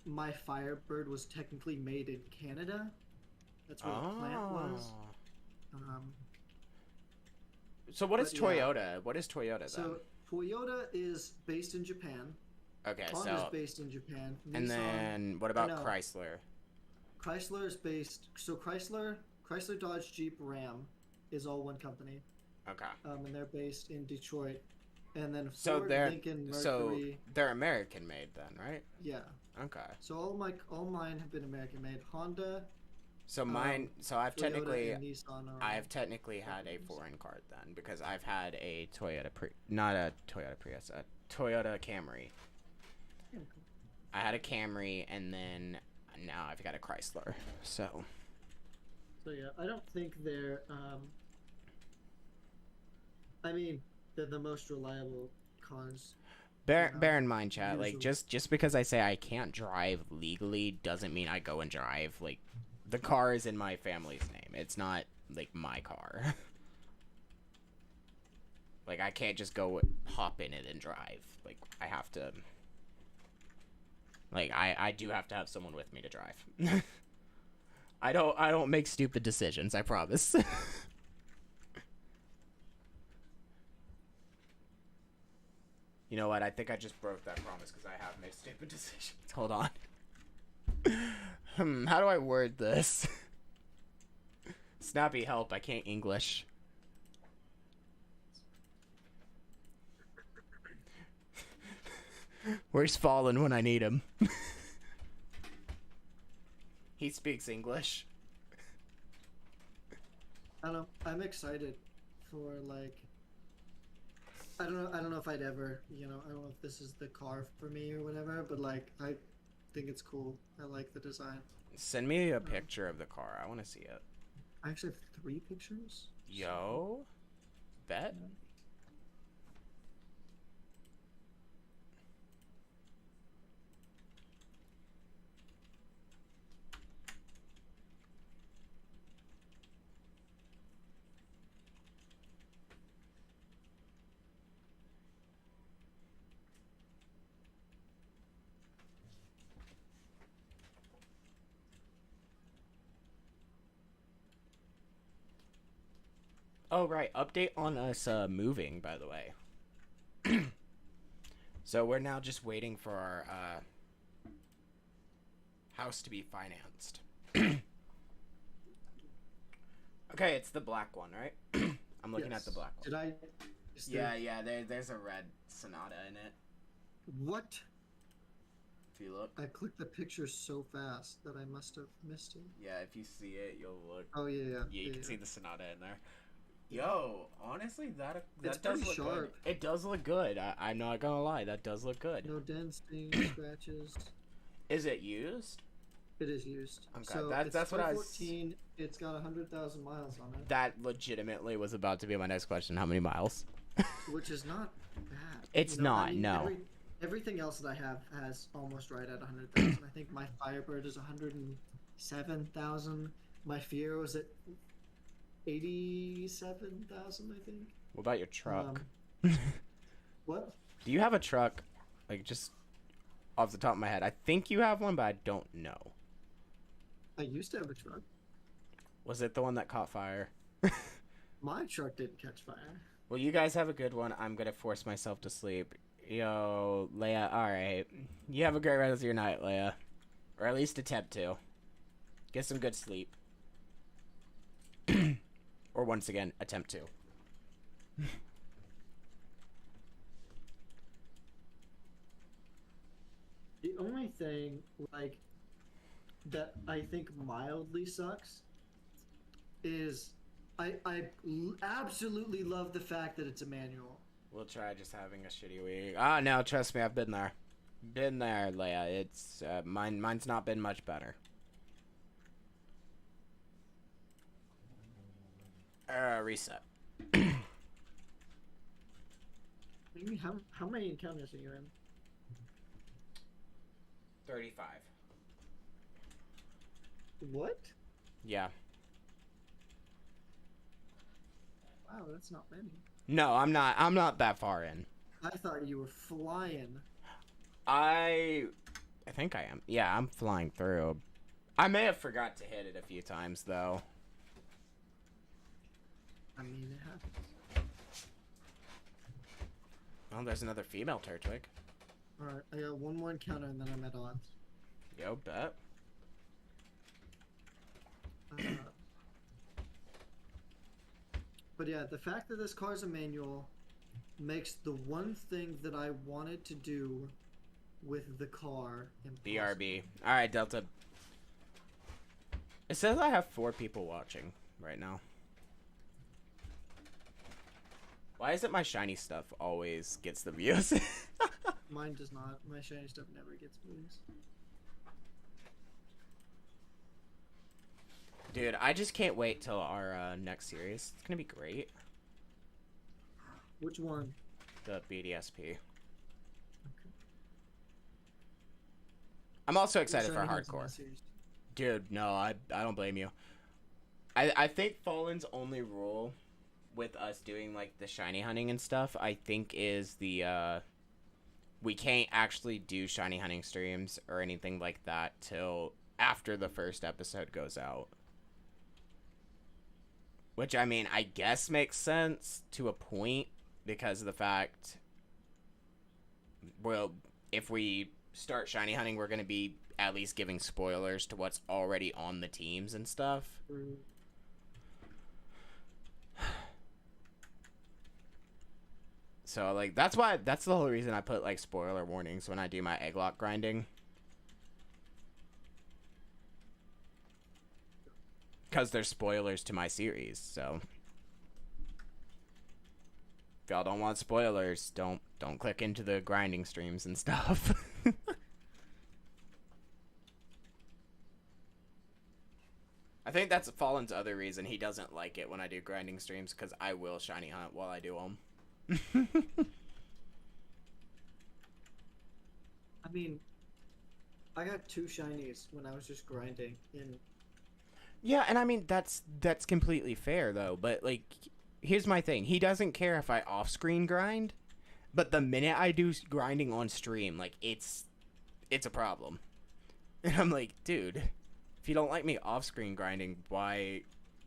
my Firebird was technically made in Canada. That's where the plant was. So what is but yeah. Toyota? What is Toyota then? So Toyota is based in Japan. Okay, Honda's so... based in Japan. And Nissan, then what about no. Chrysler? Chrysler is based. So Chrysler, Dodge, Jeep, Ram is all one company. Okay. And they're based in Detroit. And then So Ford, they're Lincoln, Mercury. so they're American made then, right? Yeah. Okay. So all mine have been American made. Honda. So mine. So I've Toyota, technically. and Nissan are I've technically had a foreign card then because I've had a not a Toyota Prius, a Toyota Camry. I had a Camry and then now I've got a Chrysler. So yeah, I don't think they're. I mean, they're the most reliable cars. bear in mind, chat. usually. Like just because I say I can't drive legally doesn't mean I go and drive. Like the car is in my family's name. It's not like my car. Like I can't just go hop in it and drive. Like I have to. Like I do have to have someone with me to drive. I don't make stupid decisions, I promise. You know what? I think I just broke that promise because I have made stupid decisions. Hold on. How do I word this? Snappy help, I can't English. Where's Fallen when I need him? He speaks English. I don't know. I'm excited for like. I don't know if I'd ever. I don't know if this is the car for me or whatever. But like, I think it's cool. I like the design. Send me a picture of the car. I want to see it. I actually have 3 pictures. Yo, bet. Oh, right. Update on us moving, by the way. So we're now just waiting for our house to be financed. Okay, it's the black one, right? I'm looking at the black one. Did I? Yeah, there's a red Sonata in it. What? If you look. I clicked the picture so fast that I must have missed it. Yeah, if you see it, you'll look. Oh yeah. Yeah, you can see the Sonata in there. Yo, honestly, that It's does pretty look sharp. good. It does look good. I'm not gonna lie, that does look good. No dents, stains, scratches. Is it used? It is used. Okay, so that's what I was. 2014. It's got 100,000 miles on it, That legitimately was about to be my next question. How many miles? which is not bad. It's not, no. Everything else that I have has almost right at 100,000. I think my Firebird is 107,000. My Fiero is at 87,000, I think. What about your truck? What? Do you have a truck? Like, just off the top of my head. I think you have one, but I don't know. I used to have a truck. Was it the one that caught fire? My truck didn't catch fire. Well, you guys have a good one. I'm gonna force myself to sleep. Yo, Leia, alright. You have a great rest of your night, Leia. Or at least attempt to. Get some good sleep. Or once again, attempt to. The only thing, like, that I think mildly sucks is absolutely love the fact that it's a manual. We'll try just having a shitty week. Ah, no, trust me, I've been there. Been there, Leia. It's, mine's not been much better. Reset. What do you mean, how many encounters are you in? 35. What? Yeah. Wow, that's not many. No, I'm not that far in. I thought you were flying. I think I am. Yeah, I'm flying through. I may have forgot to hit it a few times, though. I mean, it happens. Oh, there's another female Turtwig. Alright, I got one more encounter and then I'm at odds. Yo, bet. But yeah, the fact that this car is a manual makes the one thing that I wanted to do with the car impossible. BRB. Alright, Delta. It says I have 4 people watching right now. Why is it my shiny stuff always gets the views? Mine does not. My shiny stuff never gets views. Dude, I just can't wait till our next series. It's gonna be great. Which one? The BDSP. Okay. I'm also excited Shiny for Hunts in that hardcore. series. Dude, no, I don't blame you. I think Fallen's only rule with us doing like the shiny hunting and stuff, I think is the we can't actually do shiny hunting streams or anything like that till after the first episode goes out. Which, I mean, I guess makes sense to a point because of the fact, well, if we start shiny hunting, we're going to be at least giving spoilers to what's already on the teams and stuff. Mm. So, like, that's the whole reason I put, like, spoiler warnings when I do my egg lock grinding. Because there's spoilers to my series, so. If y'all don't want spoilers, don't click into the grinding streams and stuff. I think that's Fallen's other reason he doesn't like it when I do grinding streams, because I will shiny hunt while I do them. I mean, I got 2 shinies when I was just grinding in. Yeah, and I mean, that's completely fair, though. But, like, here's my thing. He doesn't care if I off-screen grind, but the minute I do grinding on stream, like, it's a problem. And I'm like, dude, if you don't like me off-screen grinding, why...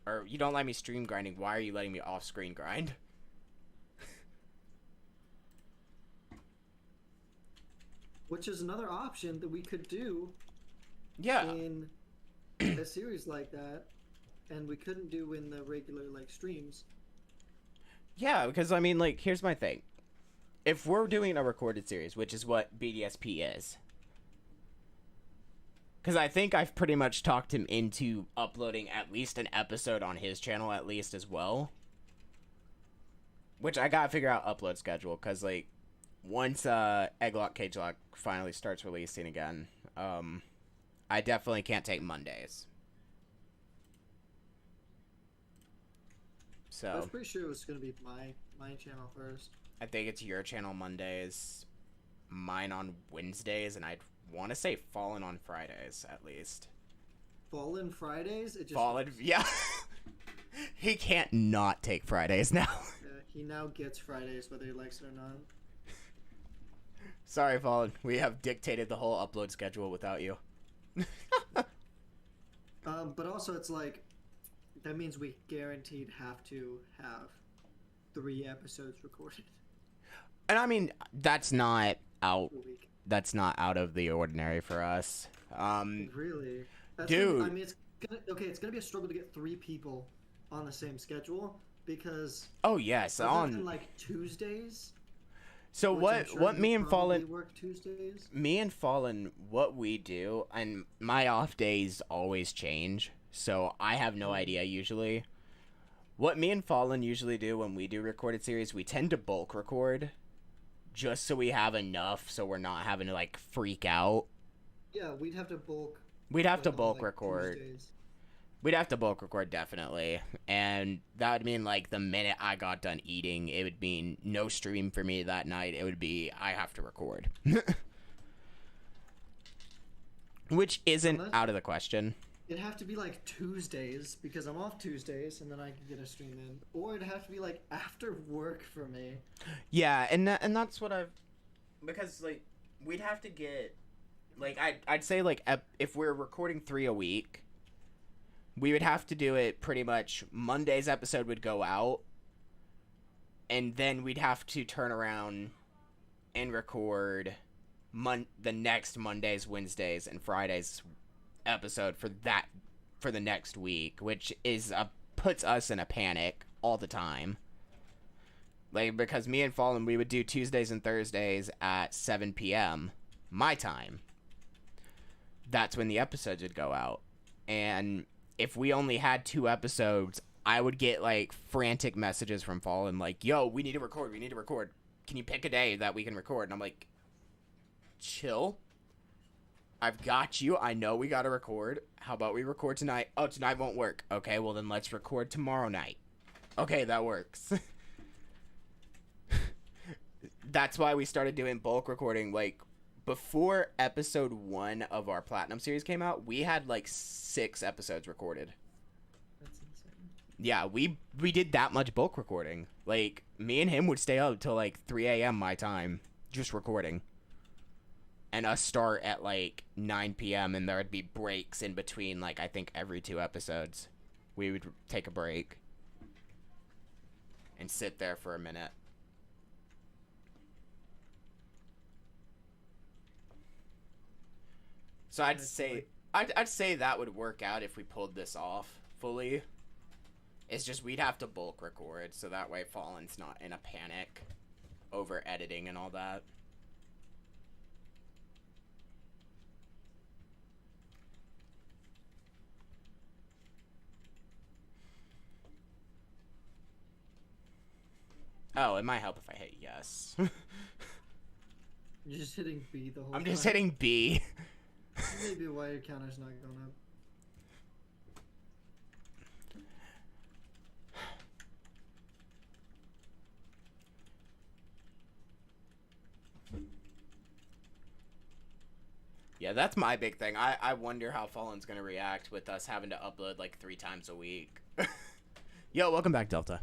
Or you don't like me stream grinding, why are you letting me off-screen grind? Which is another option that we could do Yeah. in a series like that, and we couldn't do in the regular, like, streams. Yeah, because, I mean, like, here's my thing. If we're doing a recorded series, which is what BDSP is, because I think I've pretty much talked him into uploading at least an episode on his channel at least as well. Which I gotta figure out upload schedule, because, like, once Egglock Cage Lock finally starts releasing again, I definitely can't take Mondays. I So was pretty sure it was gonna be my channel first. I think it's your channel Mondays, mine on Wednesdays, and I'd want to say Fallen on Fridays at least. Fallen Fridays? It just Fallen, yeah. He can't not take Fridays now. he now gets Fridays whether he likes it or not. Sorry, Fallen. We have dictated the whole upload schedule without you. But also it's like, that means we guaranteed have to have 3 episodes recorded And I mean, that's not out. a week. That's not out of the ordinary for us. Really? That's Dude. I mean, it's gonna be a struggle to get 3 people on the same schedule because Oh yes, other than like Tuesdays. So which I'm sure what you me and probably Fallen work Tuesdays. me and Fallen what we do, and my off days always change, so I have no idea usually. What me and Fallen usually do when we do recorded series, we tend to bulk record just so we have enough so we're not having to like freak out. Yeah, we'd have to bulk. We'd have to on, bulk like, record. Tuesdays. We'd have to bulk record definitely, and that would mean like the minute I got done eating, it would mean no stream for me that night. It would be I have to record, which isn't out of the question. It'd have to be like Tuesdays because I'm off Tuesdays, and then I can get a stream in. Or it'd have to be like after work for me. Yeah, and that's what I've, because like we'd have to get, like I'd say like if we're recording 3 a week, we would have to do it pretty much Monday's episode would go out, and then we'd have to turn around and record the next Mondays, Wednesdays, and Fridays episode for the next week, which is puts us in a panic all the time. Like, because me and Fallen, we would do Tuesdays and Thursdays at 7 p.m. my time. That's when the episodes would go out. And if we only had 2 episodes, I would get, like, frantic messages from Fallen, like, yo, we need to record. Can you pick a day that we can record? And I'm like, chill. I've got you. I know we gotta record. How about we record tonight? Oh, tonight won't work. Okay, well then let's record tomorrow night. Okay, that works. That's why we started doing bulk recording. Like, before episode 1 of our Platinum series came out, we had like 6 episodes recorded. That's insane. Yeah, we did that much bulk recording. Like, me and him would stay up till like 3 a.m. my time, just recording. And us start at like 9 p.m. and there would be breaks in between, like, I think every 2 episodes. We would take a break and sit there for a minute. So I'd say that would work out if we pulled this off fully. It's just we'd have to bulk record, so that way Fallen's not in a panic over editing and all that. Oh, it might help if I hit yes. You're just hitting B the whole time. I'm just hitting B. Maybe why your counter's not going up. Yeah, that's my big thing. I wonder how Fallen's gonna react with us having to upload like 3 times a week. Yo, welcome back, Delta.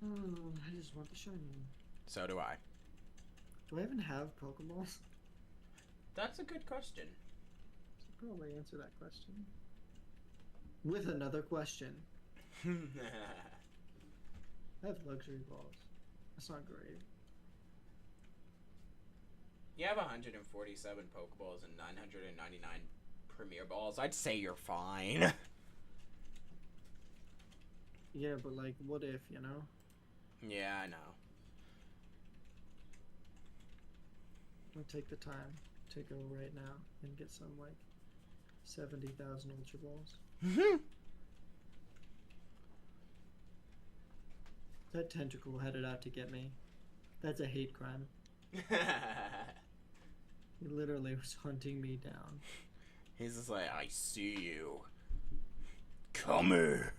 Oh, I just want the shiny. So do I. Do I even have Pokeballs? That's a good question. Should probably answer that question. With another question. I have luxury balls. That's not great. You have 147 Pokeballs and 999 Premier Balls. I'd say you're fine. Yeah, but like, what if, you know? Yeah, I know. I'll take the time to go right now and get some, like, 70,000 Ultra Balls. That tentacle headed out to get me. That's a hate crime. He literally was hunting me down. He's just like, I see you. Come here.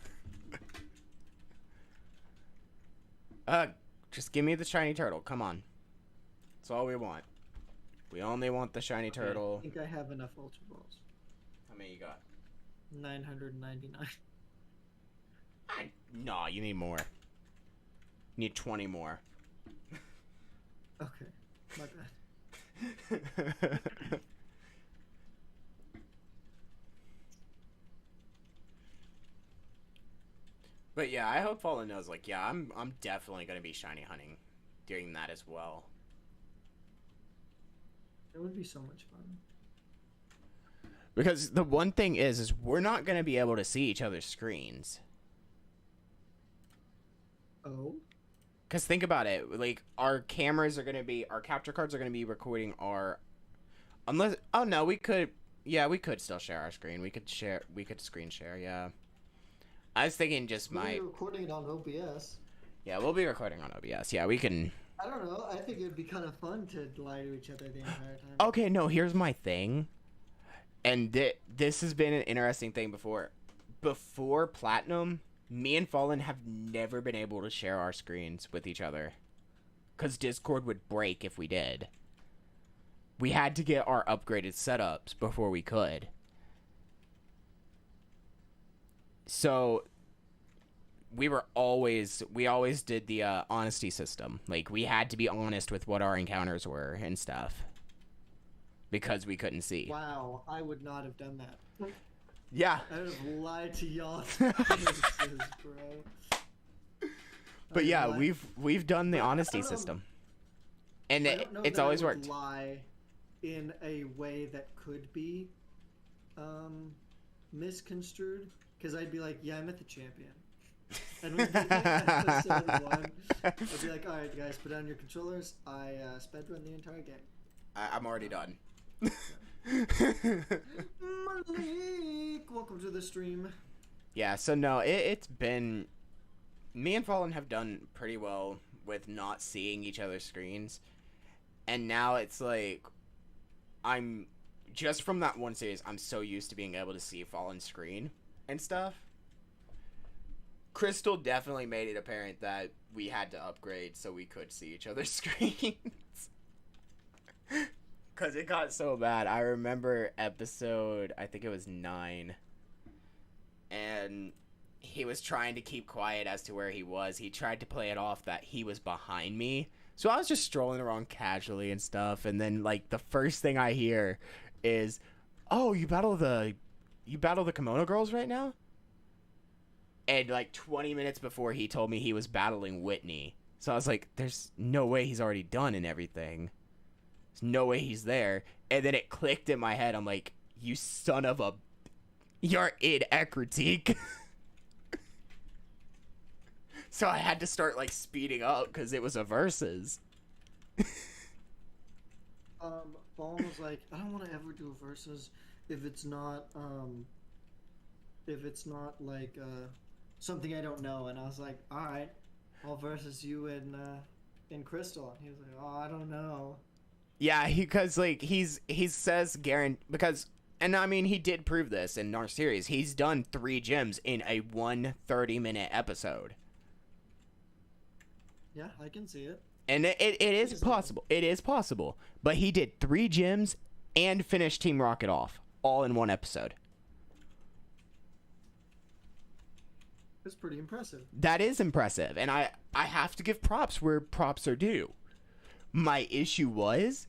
Just give me the shiny turtle. Come on. That's all we want. We only want the shiny turtle. I think I have enough Ultra Balls. How many you got? 999. No, you need more. You need 20 more. Okay, my bad. But yeah, I hope Fallen knows. Like, yeah, I'm definitely gonna be shiny hunting, doing that as well. It would be so much fun. Because the one thing is we're not gonna be able to see each other's screens. Oh. Because think about it, like our cameras are gonna be, our capture cards are gonna be recording our, unless, oh no, we could still share our screen. We could screen share, yeah. I was thinking just We'll be recording it on OBS. Yeah, we'll be recording on OBS. Yeah, we can. I don't know. I think it'd be kind of fun to lie to each other the entire time. Okay, no, here's my thing. And this has been an interesting thing before. Before Platinum, me and Fallen have never been able to share our screens with each other. Because Discord would break if we did. We had to get our upgraded setups before we could. So we always did the honesty system. Like, we had to be honest with what our encounters were and stuff. Because we couldn't see. Wow, I would not have done that. Yeah. I would have lied to y'all faces, bro. But yeah, we've done the honesty system. And it's always worked. Lie in a way that could be misconstrued. Because I'd be like, yeah, I met the champion. And we'd be like, episode 1. I'd be like, alright guys, put down your controllers. I sped run the entire game. I'm already done. Malik, welcome to the stream. Yeah, so no, it's been... Me and Fallen have done pretty well with not seeing each other's screens. And now it's like... I'm... Just from that one series, I'm so used to being able to see Fallen's screen and stuff. Crystal definitely made it apparent that we had to upgrade so we could see each other's screens. Because it got so bad. I remember episode, I think it was 9. And he was trying to keep quiet as to where he was. He tried to play it off that he was behind me. So I was just strolling around casually and stuff. And then, like, the first thing I hear is, oh, you battle the kimono girls right now? And, like, 20 minutes before he told me he was battling Whitney. So I was like, there's no way he's already done and everything. No way he's there. And then it clicked in my head. I'm like, you son of a... You're in Ekritique. So I had to start, like, speeding up because it was a versus. Fallen was like, I don't want to ever do a versus if it's not, like, something I don't know. And I was like, alright, I'll versus you in Crystal. And he was like, oh, I don't know. Yeah, because like he says because, and I mean, he did prove this in our series. He's done 3 gyms in a 30-minute episode. Yeah, I can see it. And it is possible. It is possible. But he did 3 gyms and finished Team Rocket off all in one episode. That's pretty impressive. That is impressive, and I have to give props where props are due. My issue was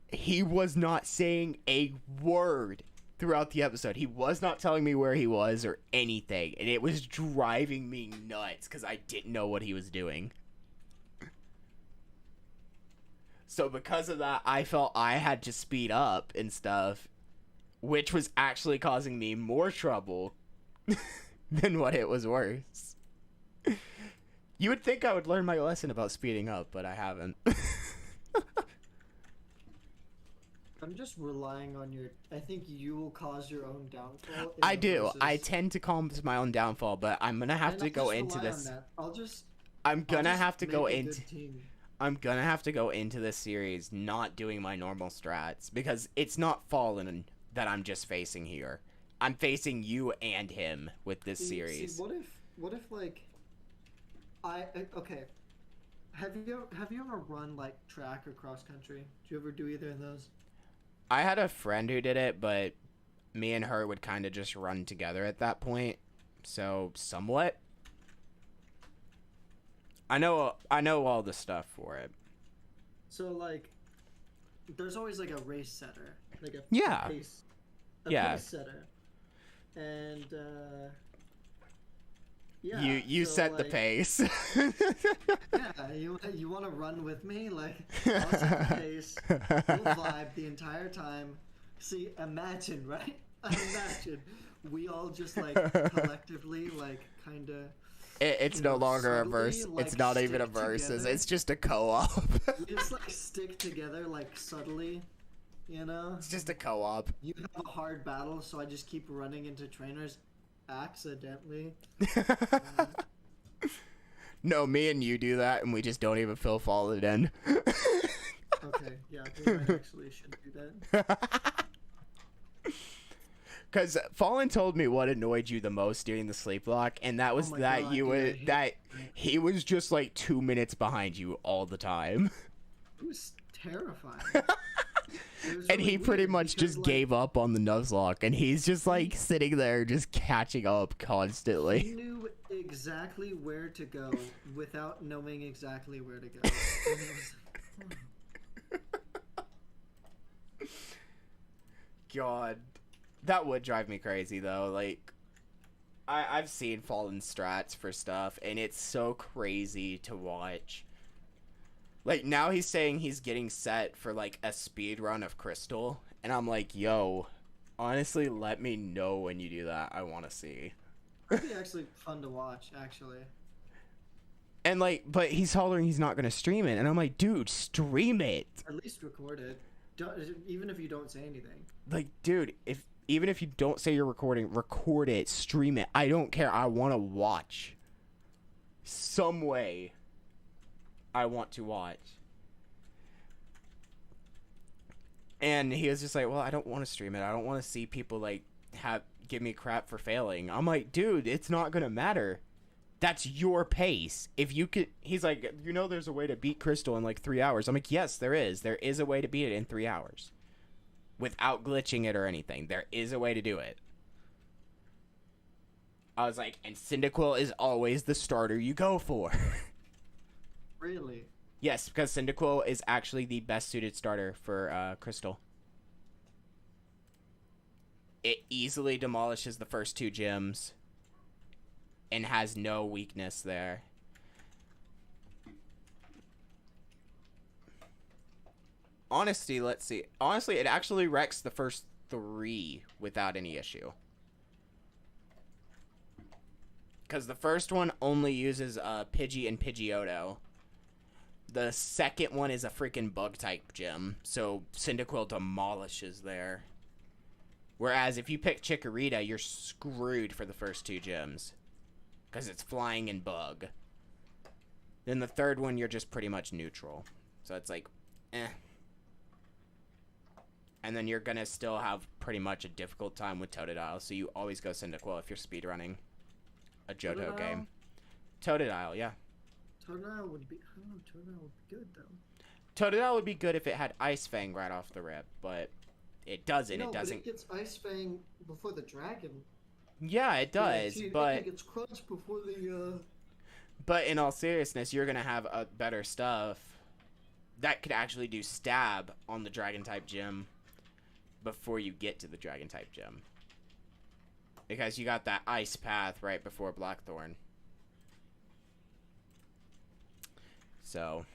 he was not saying a word throughout the episode. He was not telling me where he was or anything, and it was driving me nuts because I didn't know what he was doing. So because of that, I felt I had to speed up and stuff, which was actually causing me more trouble than what it was worth. You would think I would learn my lesson about speeding up, but I haven't. I'm just relying on your... I think you will cause your own downfall. I do. Versus. I tend to cause my own downfall, but I'm gonna have to go into this. I'm gonna have to go into this series not doing my normal strats because it's not Fallen that I'm just facing here. I'm facing you and him with this series. See, what if like okay. Have you ever run like track or cross country? Did you ever do either of those? I had a friend who did it, but me and her would kind of just run together at that point. So, somewhat. I know all the stuff for it. So like there's always like a race setter, like a pace setter. And Yeah. You so, set the like, pace. Yeah, you want to run with me? Like, I'll set the pace. We'll vibe the entire time. See, imagine, right? Imagine we all just like collectively, like, kind of. It's no longer a verse. Subtly, like, It's not even a stick versus. together. It's just a co-op. We just like stick together, like subtly, you know. It's just a co-op. You have a hard battle, so I just keep running into trainers, accidentally. No, me and you do that, and we just don't even feel fallen in. Okay, yeah, we might actually should do that. Because Fallen told me what annoyed you the most during the sleep lock, and that was Oh my that God, you dude, I would hate that he was just like 2 minutes behind you all the time, It was terrifying. It was and really he pretty weird much because, just like, gave up on the Nuzlocke, and he's just like sitting there just catching up He constantly. knew exactly where to go without knowing exactly where to go. And it was, God, that would drive me crazy though. Like, I've seen Fallen strats for stuff, and it's so crazy to watch. Like, now he's saying he's getting set for like a speed run of Crystal, and I'm like, yo, honestly, let me know when you do that. I want to see. it'd be actually fun to watch, actually. And like, but he's hollering he's not gonna stream it, and I'm like, dude, stream it. At least record it. Even if you don't say anything. Like, dude, even if you don't say you're recording, record it, stream it. I don't care. I want to watch. Some way, I want to watch. And he was just like, well, I don't want to stream it. I don't want to see people like give me crap for failing. I'm like, dude, it's not gonna matter. That's your pace. If you could, he's like, you know, there's a way to beat Crystal in like 3 hours. I'm like, yes, there is. There is a way to beat it in 3 hours. Without glitching it or anything. There is a way to do it. I was like, and Cyndaquil is always the starter you go for. Really? Yes, because Cyndaquil is actually the best suited starter for Crystal. It easily demolishes the first 2 gyms. And has no weakness there. Honestly, let's see. Honestly, it actually wrecks the first 3 without any issue. Because the first one only uses Pidgey and Pidgeotto. The second one is a freaking bug-type gym. So Cyndaquil demolishes there. Whereas if you pick Chikorita, you're screwed for the first 2 gyms. Because it's flying and bug. Then the third one, you're just pretty much neutral. So it's like, eh. And then you're going to still have pretty much a difficult time with Totodile. So you always go Cyndaquil if you're speedrunning a Johto Totodile? game. Totodile, yeah. Totodile would be. I don't know. Totodile would be good though. Totodile would be good if it had Ice Fang right off the rip. But it doesn't. No, It doesn't. But it gets Ice Fang before the dragon. Yeah, it does. But it gets Crunch before the. But in all seriousness, you're going to have better stuff that could actually do stab on the Dragon-type gym before you get to the Dragon-type gym. Because you got that Ice Path right before Blackthorn. So,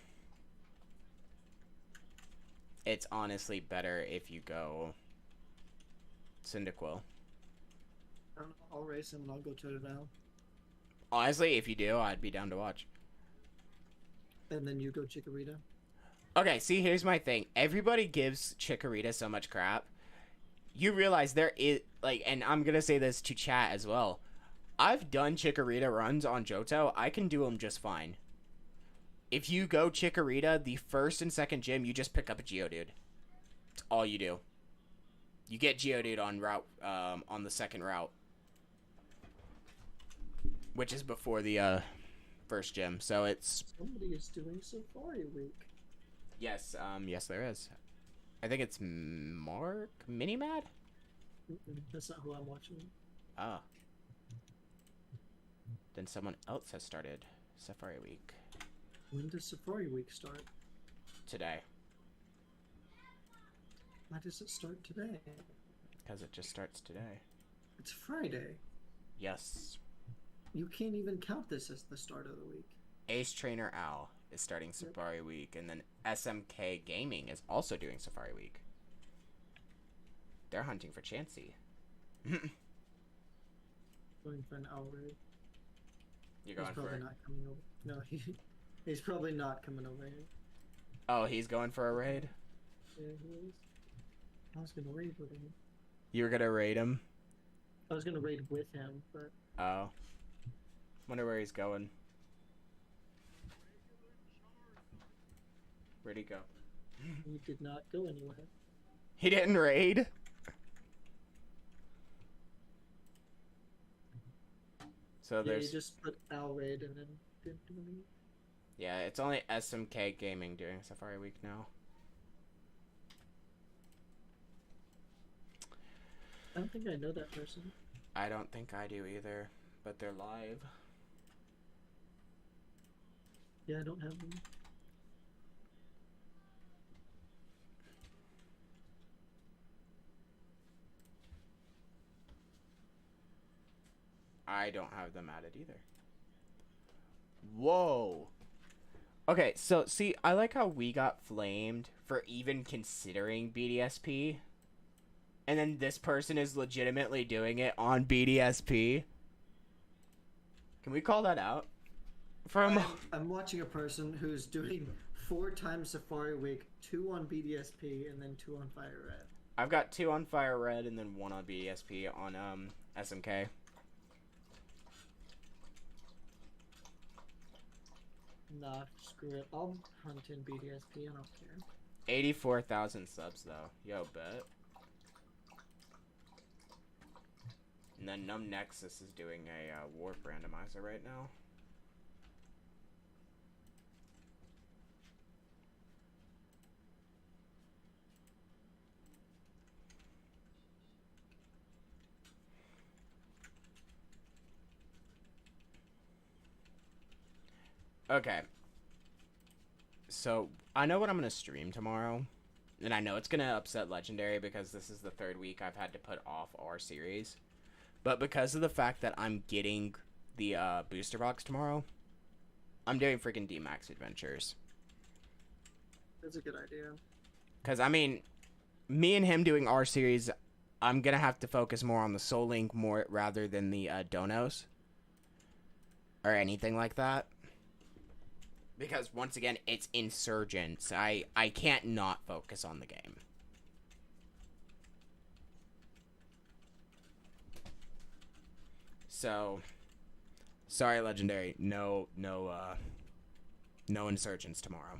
it's honestly better if you go Cyndaquil. I don't know, I'll race him and I'll go Totodile. Honestly, if you do, I'd be down to watch. And then you go Chikorita. Okay, see, here's my thing. Everybody gives Chikorita so much crap. You realize there is, like, and I'm going to say this to chat as well. I've done Chikorita runs on Johto. I can do them just fine. If you go Chikorita, the first and second gym, you just pick up a Geodude. That's all you do. You get Geodude on route, on the second route. Which is before the, first gym. So it's... Somebody is doing Safari Week. Yes, yes there is. I think it's Mark Minimad? That's not who I'm watching. Ah. Then someone else has started Safari Week. When does Safari Week start? Today. Why does it start today? Because it just starts today. It's Friday. Yes. you can't even count this as the start of the week. Ace Trainer Al is starting Safari Week, and then SMK Gaming is also doing Safari Week. They're hunting for Chansey. Going for an owl raid. You're going He's probably for... not coming over. No, he's probably not coming over here. Oh, he's going for a raid? Yeah, he is. I was gonna raid with him. You were gonna raid him? I was gonna raid with him, but... Oh. Wonder where he's going. Where'd he go? He did not go anywhere. He didn't raid? So Yeah, there's... he just put owl raid and then didn't do anything. Yeah, it's only SMK Gaming doing Safari Week now. I don't think I know that person. I don't think I do either, but they're live. Yeah, I don't have them. I don't have them added either. Whoa. Okay, so see, I like how we got flamed for even considering BDSP. And then this person is legitimately doing it on BDSP. Can we call that out? I'm watching a person who's doing 4 times Safari Week, 2 on BDSP, and then 2 on Fire Red. I've got 2 on Fire Red and then 1 on BDSP on SMK. Nah, screw it. I'll hunt in BDSP, I don't care. 84,000 subs though. Yo, bet. And then Numb Nexus is doing a warp randomizer right now. Okay. So, I know what I'm going to stream tomorrow. And I know it's going to upset Legendary because this is the 3rd week I've had to put off our series. But because of the fact that I'm getting the booster box tomorrow, I'm doing freaking D-Max Adventures. That's a good idea. Because, I mean, me and him doing our series, I'm going to have to focus more on the Soul Link more rather than the Donos. Or anything like that. Because, once again, it's Insurgents. I can't not focus on the game. So, sorry, Legendary. No Insurgents tomorrow.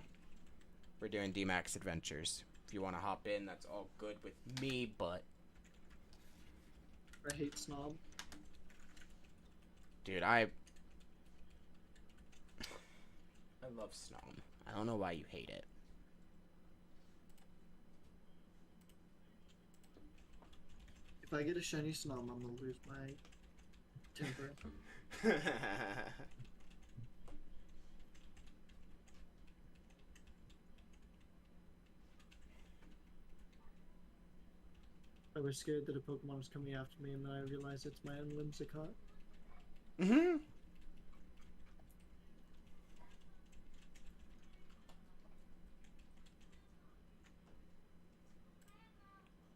We're doing D-Max Adventures. If you want to hop in, that's all good with me, but... I hate Snob. Dude, I love Snom. I don't know why you hate it. If I get a shiny Snom, I'm gonna lose my temper. I was scared that a Pokemon was coming after me, and then I realized it's my own Whimsicott. Mm-hmm.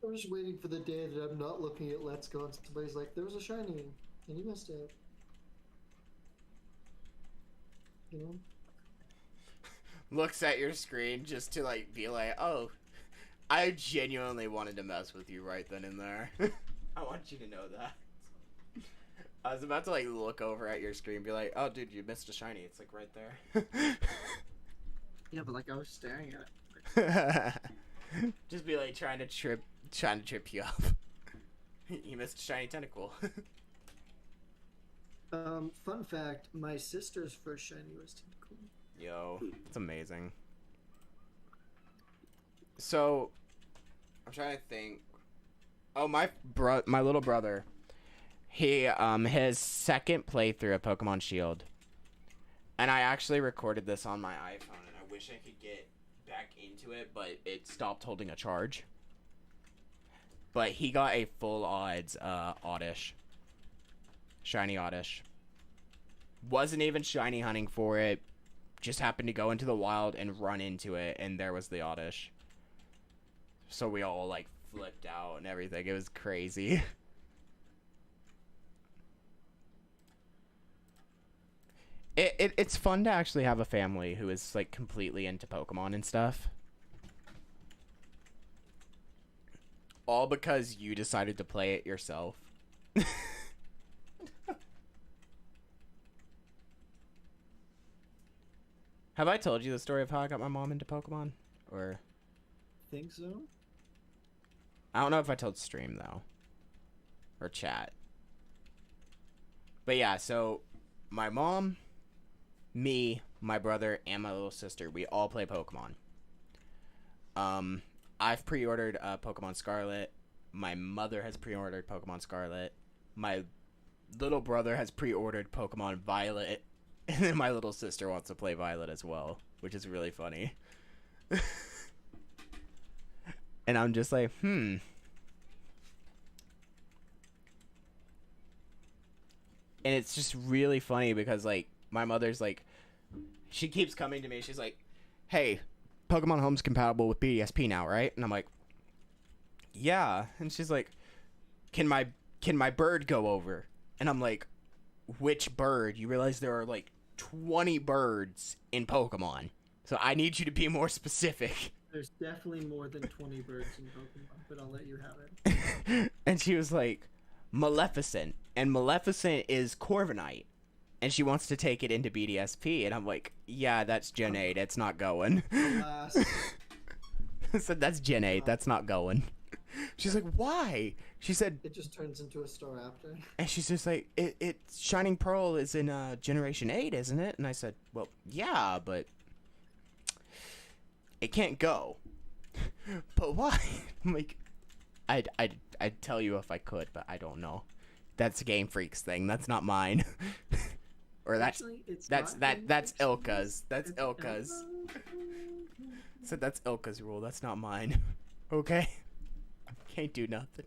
I was waiting for the day that I'm not looking at Let's Go and somebody's like, there was a shiny, and you missed it. You know? Looks at your screen just to, like, be like, oh, I genuinely wanted to mess with you right then and there. I want you to know that. I was about to, like, look over at your screen and be like, oh, dude, you missed a shiny. It's, like, right there. Yeah, but, like, I was staring at it. Just be, like, trying to trip you up. You missed a shiny tentacle. Fun fact, my sister's first shiny was Tentacle. Yo, it's amazing. So, I'm trying to think. Oh, my little brother, he, his second playthrough of Pokemon Shield. And I actually recorded this on my iPhone, and I wish I could get back into it, but it stopped holding a charge. But he got a full odds, Oddish. Shiny Oddish. Wasn't even shiny hunting for it. Just happened to go into the wild and run into it, and there was the oddish. So we all, like, flipped out and everything. It was crazy. It's fun to actually have a family who is, like, completely into Pokemon and stuff. All because you decided to play it yourself. Have I told you the story of how I got my mom into Pokemon? Or... Think so? I don't know if I told stream, though. Or chat. But yeah, so... My mom, me, my brother, and my little sister, we all play Pokemon. I've pre-ordered Pokemon Scarlet. My mother has pre-ordered Pokemon Scarlet. My little brother has pre-ordered Pokemon Violet. And then my little sister wants to play Violet as well, which is really funny. And I'm just like, And it's just really funny because, like, my mother's like, she keeps coming to me. She's like, hey, Pokemon Home's compatible with BDSP now, right? And I'm like, yeah. And she's like, can my bird go over? And I'm like, which bird? You realize there are like 20 birds in Pokemon. So I need you to be more specific. There's definitely more than 20 birds in Pokemon, but I'll let you have it. And she was like, Maleficent. And Maleficent is Corviknight. And she wants to take it into BDSP. And I'm like, yeah, that's Gen 8. It's not going. Alas. I said, that's Gen 8. That's not going. She's like, why? She said... It just turns into a Staraptor. And she's just like, it Shining Pearl is in Generation 8, isn't it? And I said, well, yeah, but... It can't go. But why? I'm like, I'd tell you if I could, but I don't know. That's Game Freak's thing. That's not mine. Or that's Ilka's. That's Ilka's. Said that's Ilka's rule. That's not mine. Okay? Can't do nothing.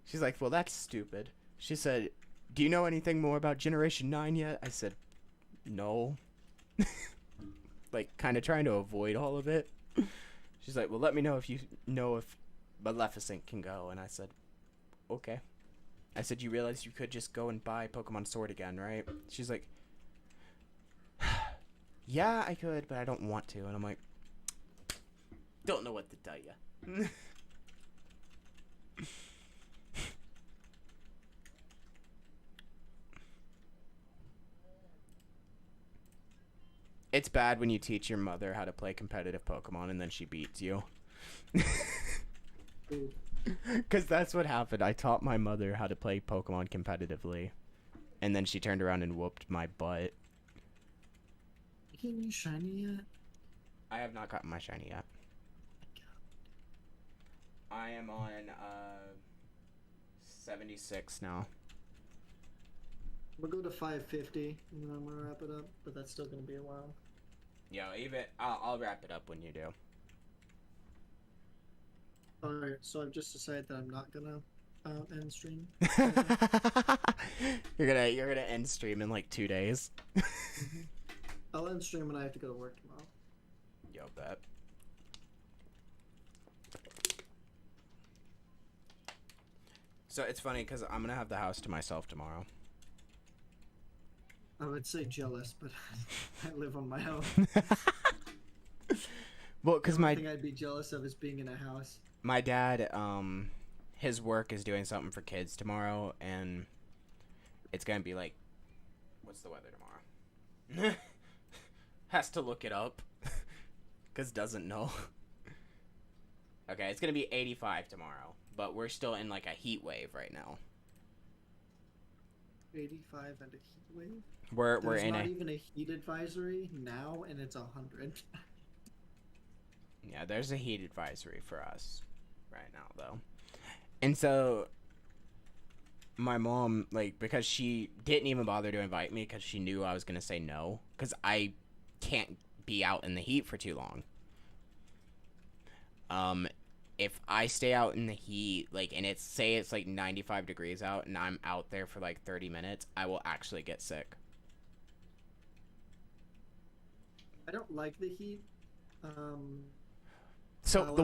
She's like, well, that's stupid. She said, do you know anything more about Generation 9 yet? I said, no. Like, kind of trying to avoid all of it. She's like, well, let me know if you know if Maleficent can go. And I said, okay. I said, you realize you could just go and buy Pokemon Sword again, right? She's like, yeah, I could, but I don't want to. And I'm like, don't know what to tell you. It's bad when you teach your mother how to play competitive Pokemon and then she beats you. Because that's what happened. I taught my mother how to play Pokemon competitively. And then she turned around and whooped my butt. You getting your shiny yet? I have not gotten my shiny yet. I am on 76 now. We'll go to 550 and then I'm gonna wrap it up, but that's still gonna be a while. Yeah, even I'll wrap it up when you do. Alright, so I've just decided that I'm not gonna end stream. You're gonna end stream in like 2 days. I'll end stream and I have to go to work tomorrow. Yo, bet. So it's funny because I'm gonna have the house to myself tomorrow. I would say jealous, but I live on my own. Well, because the only thing I'd be jealous of is being in a house. My dad, his work is doing something for kids tomorrow, and it's gonna be like, what's the weather tomorrow? Has to look it up, because doesn't know. Okay, it's gonna be 85 tomorrow, but we're still in like a heat wave right now. 85 and a heat wave? We're There's in not a even a heat advisory now, and it's 100. Yeah, there's a heat advisory for us right now, though. And so, my mom, like, because she didn't even bother to invite me because she knew I was going to say no. Because I can't be out in the heat for too long. if I stay out in the heat, like, and it's like 95 degrees out, and I'm out there for like 30 minutes, I will actually get sick. I don't like the heat. So However,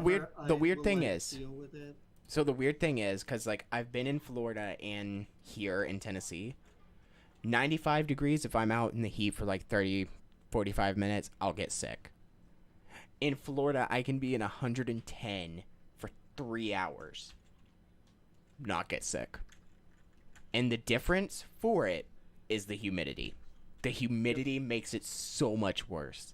the I weird will, thing like, is, deal with it. so the weird thing is, because like I've been in Florida and here in Tennessee, 95 degrees, if I'm out in the heat for like 30, 45 minutes, I'll get sick. In Florida, I can be in 110 for 3 hours, not get sick. And the difference for it is the humidity. The humidity makes it so much worse.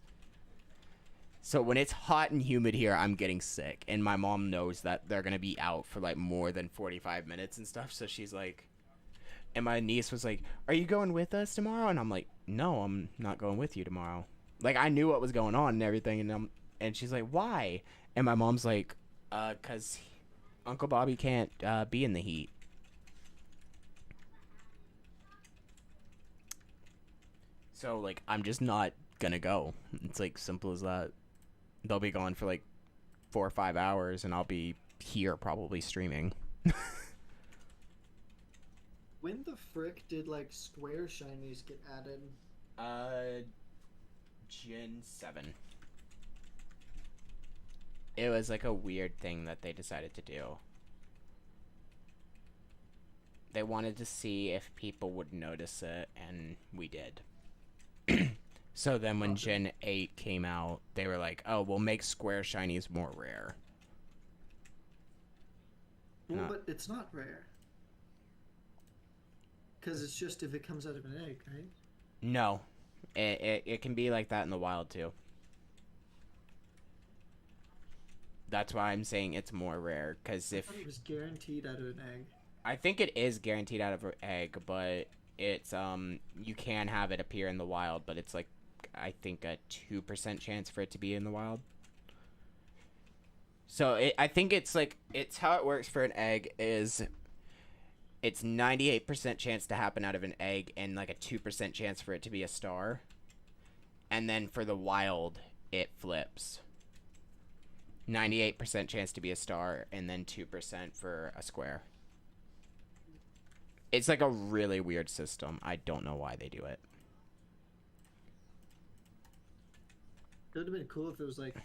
So when it's hot and humid here, I'm getting sick. And my mom knows that they're going to be out for like more than 45 minutes and stuff. So she's like, and my niece was like, are you going with us tomorrow? And I'm like, no, I'm not going with you tomorrow. Like, I knew what was going on and everything. And she's like, why? And my mom's like, 'cause Uncle Bobby can't be in the heat. So, like, I'm just not gonna go. It's, like, simple as that. They'll be gone for, like, 4 or 5 hours, and I'll be here probably streaming. When the frick did, like, square shinies get added? Gen 7. It was, like, a weird thing that they decided to do. They wanted to see if people would notice it, and we did. So then when Gen 8 came out, they were like, oh, we'll make square shinies more rare. Well, but it's not rare. Because it's just if it comes out of an egg, right? No. It can be like that in the wild, too. That's why I'm saying it's more rare, because I thought it was guaranteed out of an egg. I think it is guaranteed out of an egg, but it's, you can have it appear in the wild, but it's like, I think a 2% chance for it to be in the wild. So I think it's like, it's how it works for an egg is it's 98% chance to happen out of an egg and like a 2% chance for it to be a star. And then for the wild, it flips. 98% chance to be a star and then 2% for a square. It's like a really weird system. I don't know why they do it. It would have been cool if it was like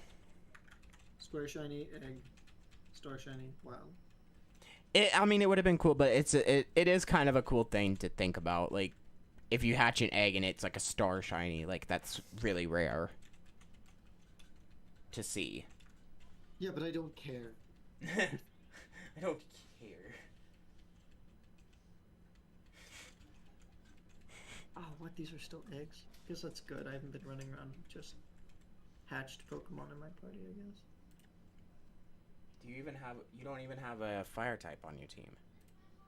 square shiny, egg, star shiny, wild. I mean, it would have been cool, but it is kind of a cool thing to think about. Like, if you hatch an egg and it's like a star shiny, like that's really rare to see. Yeah, but I don't care. I don't care. Oh, what? These are still eggs? Guess that's good. I haven't been running around with just hatched Pokemon in my party, I guess. You don't even have a fire type on your team.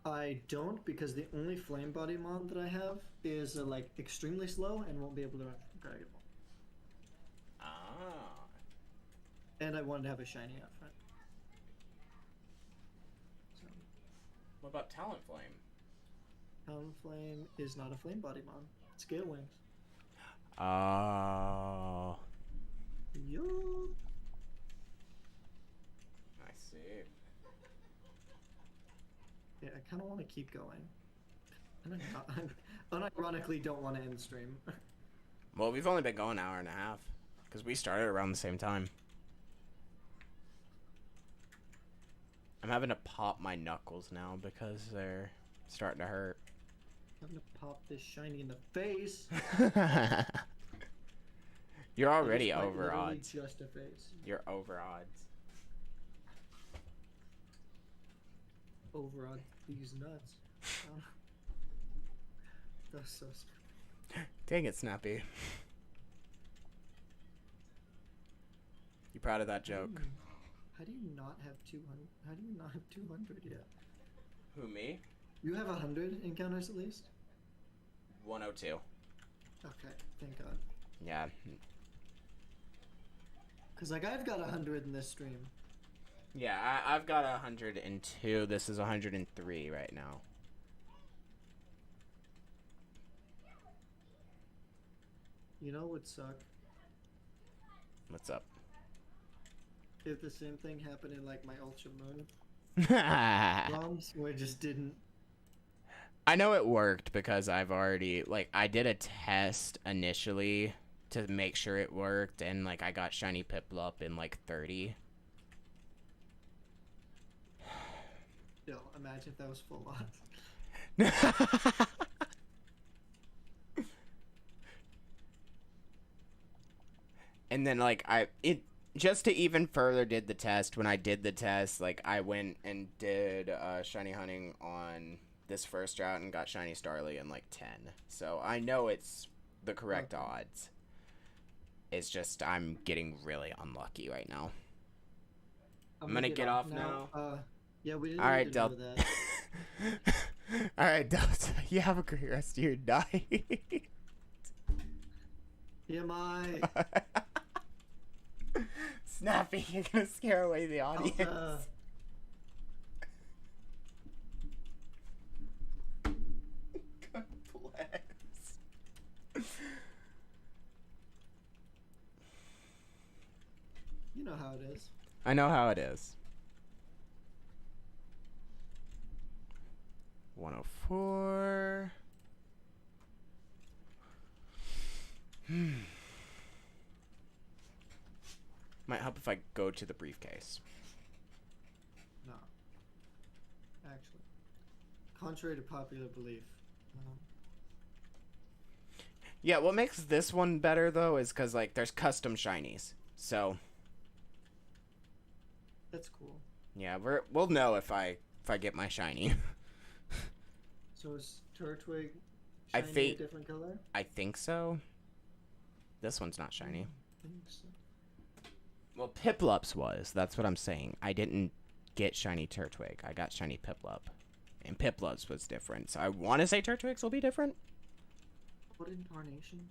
I don't, because the only Flame Body Mon that I have is like extremely slow and won't be able to run from Dragon Ball. Ah. And I wanted to have a shiny up front. So, What about Talonflame? Talonflame is not a Flame Body Mon. It's Gale Wings. Oh. Yo. I see. Yeah, I kind of want to keep going. And I unironically don't want to end the stream. Well, we've only been going an hour and a half because we started around the same time. I'm having to pop my knuckles now because they're starting to hurt. I'm gonna pop this shiny in the face. You're already It's quite over literally odds. Just a face. You're over odds. Over on these nuts. That's so stupid. Dang it, Snappy. You proud of that joke? How do you not have 200? How do you not have 200 yet? Who, me? You have 100 encounters at least? 102. Okay, thank God. Yeah. Cause like I've got 100 in this stream. Yeah, I've got 102. This is 103 right now. You know what would suck? What's up? if the same thing happened in like my Ultra Moon I ROMs, where it just didn't. know it worked because I've already, like, I did a test initially to make sure it worked, and, like, I got shiny Piplup in, like, 30. Yo, imagine if that was full on. And then, like, just to even further did the test, when I did the test, like, I went and did shiny hunting on this first route and got shiny Starly in, like, 10. So I know it's the correct odds. It's just I'm getting really unlucky right now. I'm gonna get off now. Yeah, we didn't All need right, to know Del. that. All right, Delta. You have a great rest of your night. TMI. Snappy, you're gonna scare away the audience. God bless. You know how it is. I know how it is. 104. Might help if I go to the briefcase. No. Actually. Contrary to popular belief. Yeah, what makes this one better, though, is because, like, there's custom shinies. So, That's cool. yeah, we'll know if I get my shiny. So is Turtwig I shiny think- a different color? I think so. This one's not shiny. I think so. Well, Piplup's was. That's what I'm saying. I didn't get shiny Turtwig. I got shiny Piplup. And Piplup's was different. So I want to say Turtwig's will be different. What incarnation?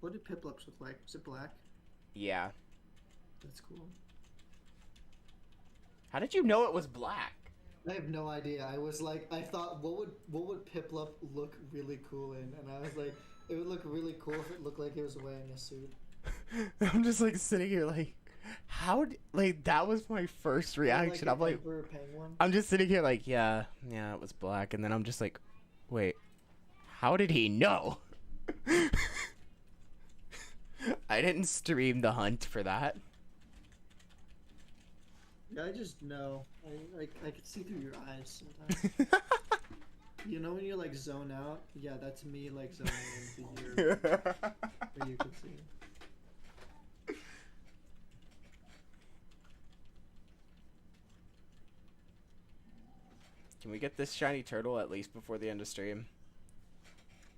What did Piplups look like? Was it black? Yeah. That's cool. How did you know it was black? I have no idea. I was like, I thought, what would Piplup look really cool in? And I was like, it would look really cool if it looked like it was wearing a suit. I'm just like sitting here like, like that was my first reaction. I'm like, Emperor Penguin. I'm just sitting here like, yeah, it was black. And then I'm just like, wait, how did he know? I didn't stream the hunt for that. Yeah, I just know. I could see through your eyes sometimes. You know when you like zone out? Yeah, that's me like zoning into your where you can see. Can we get this shiny turtle at least before the end of stream?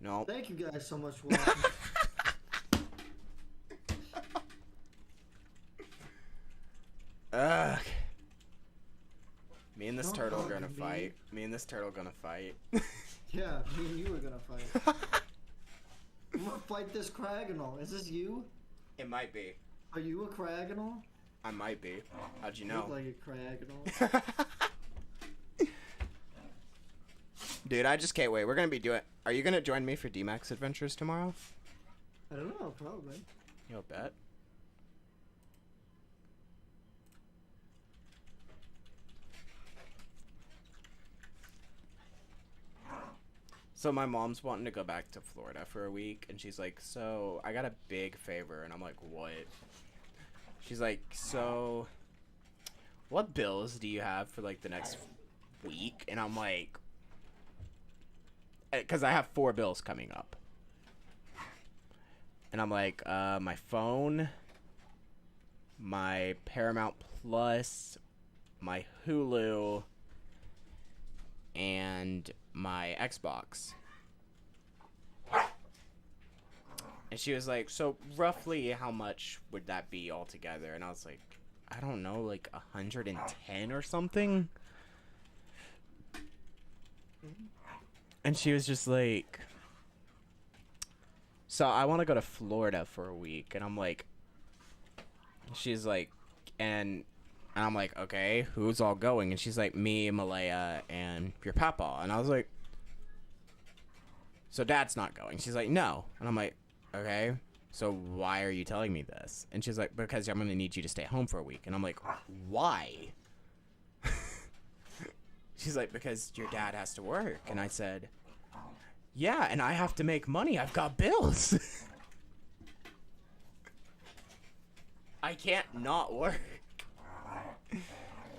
No. Thank you guys so much for watching. Ugh. Me and this Don't turtle hug gonna me. fight. Me and this turtle gonna fight. Yeah, me and you are gonna fight. I'm gonna fight this Cragonal. Is this you? It might be. Are you a Cragonal? I might be. How'd you You know? look like a Cragonal. Dude, I just can't wait. We're gonna be doing. Are you gonna join me for D-Max Adventures tomorrow? I don't know, probably. You'll bet. So my mom's wanting to go back to Florida for a week, and she's like, so I got a big favor, and I'm like, what? She's like, so what bills do you have for like the next week? And I'm like, because I have 4 bills coming up. And I'm like, my phone, my Paramount Plus, my Hulu, and my Xbox. And she was like, so roughly how much would that be altogether? And I was like, I don't know, like 110 or something. And she was just like, so I want to go to Florida for a week. And I'm like, she's like, and I'm like, okay, who's all going? And she's like, me, Malaya, and your papa. And I was like, so Dad's not going. She's like, no. And I'm like, okay. so why are you telling me this? And she's like, because I'm going to need you to stay home for a week. And I'm like, why? She's like, because your dad has to work. And I said, yeah, and I have to make money. I've got bills. I can't not work.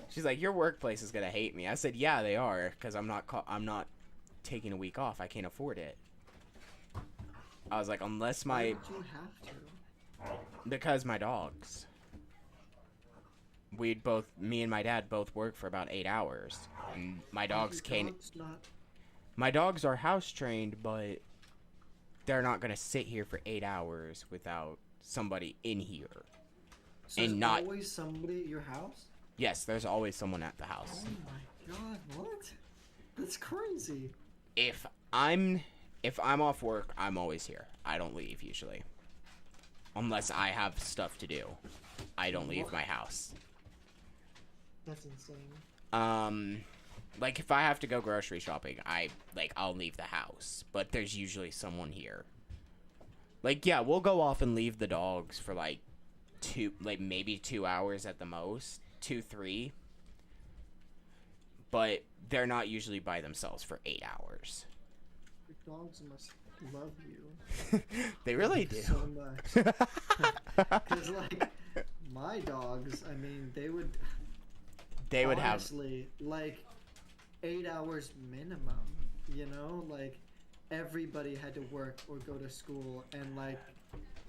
She's like, your workplace is going to hate me. I said, yeah, they are, because I'm not taking a week off. I can't afford it. I was like, unless Why my... did you have to? Because my dogs. Me and my dad both work for about 8 hours. And my dogs can't... My dogs are house trained, but they're not going to sit here for 8 hours without somebody in here. So and there's not... always somebody at your house? Yes, there's always someone at the house. Oh my god, what? That's crazy. If I'm off work, I'm always here. I don't leave usually. Unless I have stuff to do. I don't leave my house. That's insane. Like if I have to go grocery shopping, I'll leave the house, but there's usually someone here. Like, yeah, we'll go off and leave the dogs for maybe 2 hours at the most. 2, 3. But they're not usually by themselves for 8 hours. Your dogs must love you. They really do. So much. Because, like, my dogs, I mean, they would honestly, like, 8 hours minimum, you know? Like, everybody had to work or go to school, and, like,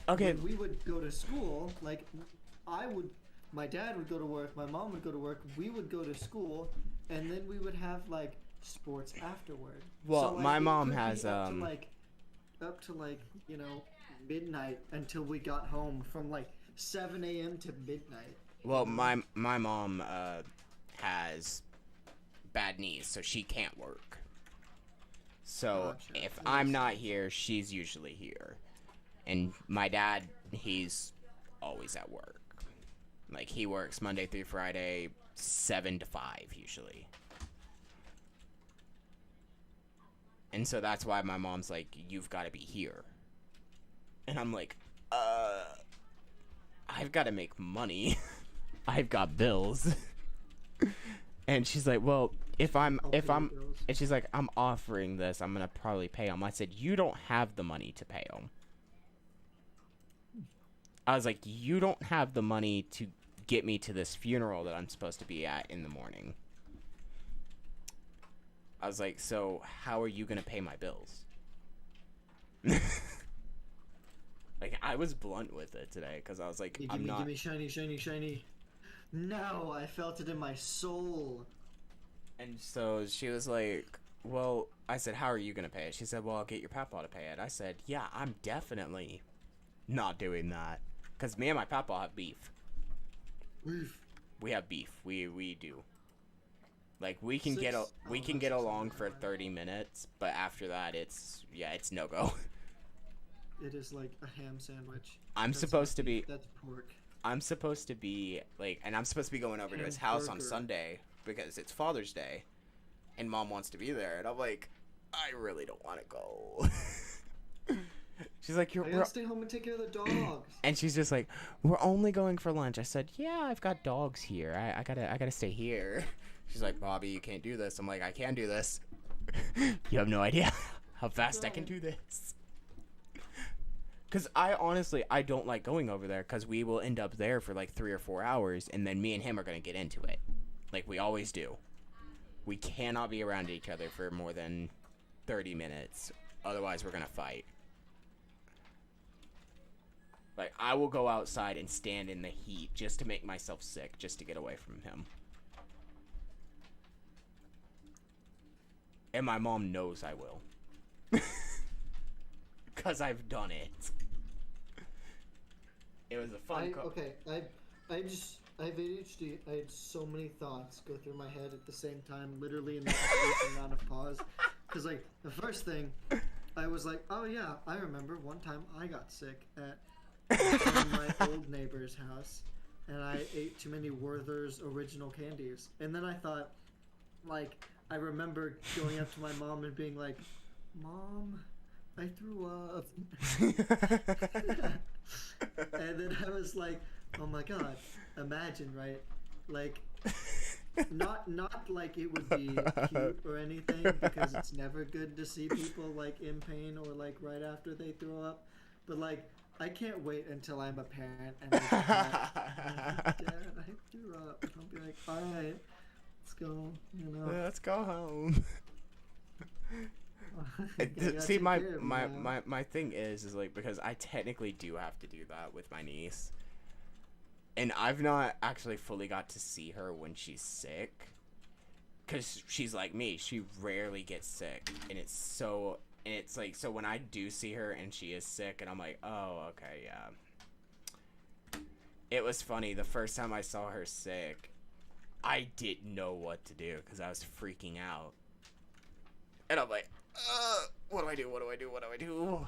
okay, when we would go to school, like, my dad would go to work, my mom would go to work, we would go to school, and then we would have, like, sports afterward. Well, so, like, my it mom could be has, up to you know, midnight until we got home, from, like, 7 a.m. to midnight. well, my mom, has bad knees, so she can't work. So, Gotcha. if I'm not here, she's usually here. And my dad, he's always at work. Like, he works Monday through Friday, 7 to 5, usually. And so that's why my mom's like, you've got to be here. And I'm like, I've got to make money. I've got bills. And she's like, well, and she's like, I'm offering this, I'm going to probably pay them. I said, you don't have the money to pay them. I was like, you don't have the money to get me to this funeral that I'm supposed to be at in the morning. I was like, so how are you going to pay my bills? Like, I was blunt with it today because I was like, Give me shiny, shiny, shiny. No, I felt it in my soul. And so she was like, well, I said, how are you going to pay it? She said, well, I'll get your papa to pay it. I said, yeah, I'm definitely not doing that. Because me and my papa have beef. Beef. We have beef. We do. Like, we can get along for 30 minutes, but after that, it's no go. It is like a ham sandwich. That's supposed to be pork. I'm supposed to be, like, and I'm supposed to be going over to his house on Sunday because it's Father's Day, and Mom wants to be there, and I'm like, I really don't want to go. She's like, I gotta stay home and take care of the dogs. And she's just like, we're only going for lunch. I said, yeah, I've got dogs here. I gotta stay here. She's like, Bobby, you can't do this. I'm like, I can do this. You have no idea how fast I can do this. Because I don't like going over there because we will end up there for like 3 or 4 hours, and then me and him are going to get into it. Like we always do. We cannot be around each other for more than 30 minutes. Otherwise, we're going to fight. Like, I will go outside and stand in the heat just to make myself sick, just to get away from him. And my mom knows I will. Because I've done it. It was a fun I have ADHD. I had so many thoughts go through my head at the same time, literally in the same amount of pause. Because, like, the first thing, I was like, oh yeah, I remember one time I got sick at my old neighbor's house, and I ate too many Werther's original candies. And then I thought, like, I remember going up to my mom and being like, Mom, I threw up. because like, oh my god, imagine, right? Like, not like it would be cute or anything, because it's never good to see people like in pain or like right after they throw up, but like I can't wait until I'm a parent and like, Dad, I threw up. And I'll be like, all right, let's go. You know, let's go home. See, my thing is like, because I technically do have to do that with my niece, and I've not actually fully got to see her when she's sick, because she's like me, she rarely gets sick, and it's like, so when I do see her and she is sick, and I'm like, oh, okay, yeah. It was funny, the first time I saw her sick, I didn't know what to do, because I was freaking out, and I'm like, what do I do?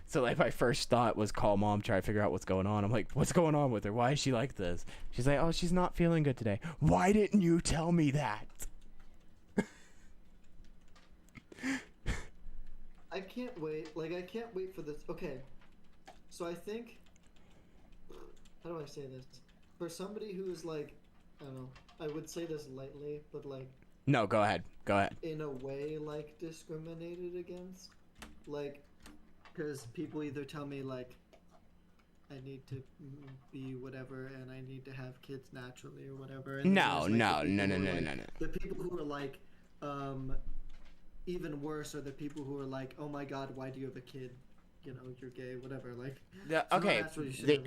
So like my first thought was call mom, try to figure out what's going on. I'm like, what's going on with her? Why is she like this? She's like, oh, she's not feeling good today. Why didn't you tell me that? I can't wait. Like, I can't wait for this. Okay, so I think, how do I say this? For somebody who's like, I don't know, I would say this lightly, but like, No, go ahead. in a way, like, discriminated against, like, because people either tell me like I need to be whatever and I need to have kids naturally or whatever. And No. The people who are like, even worse are the people who are like, oh my god, why do you have a kid? You know, you're gay, whatever. Like, okay,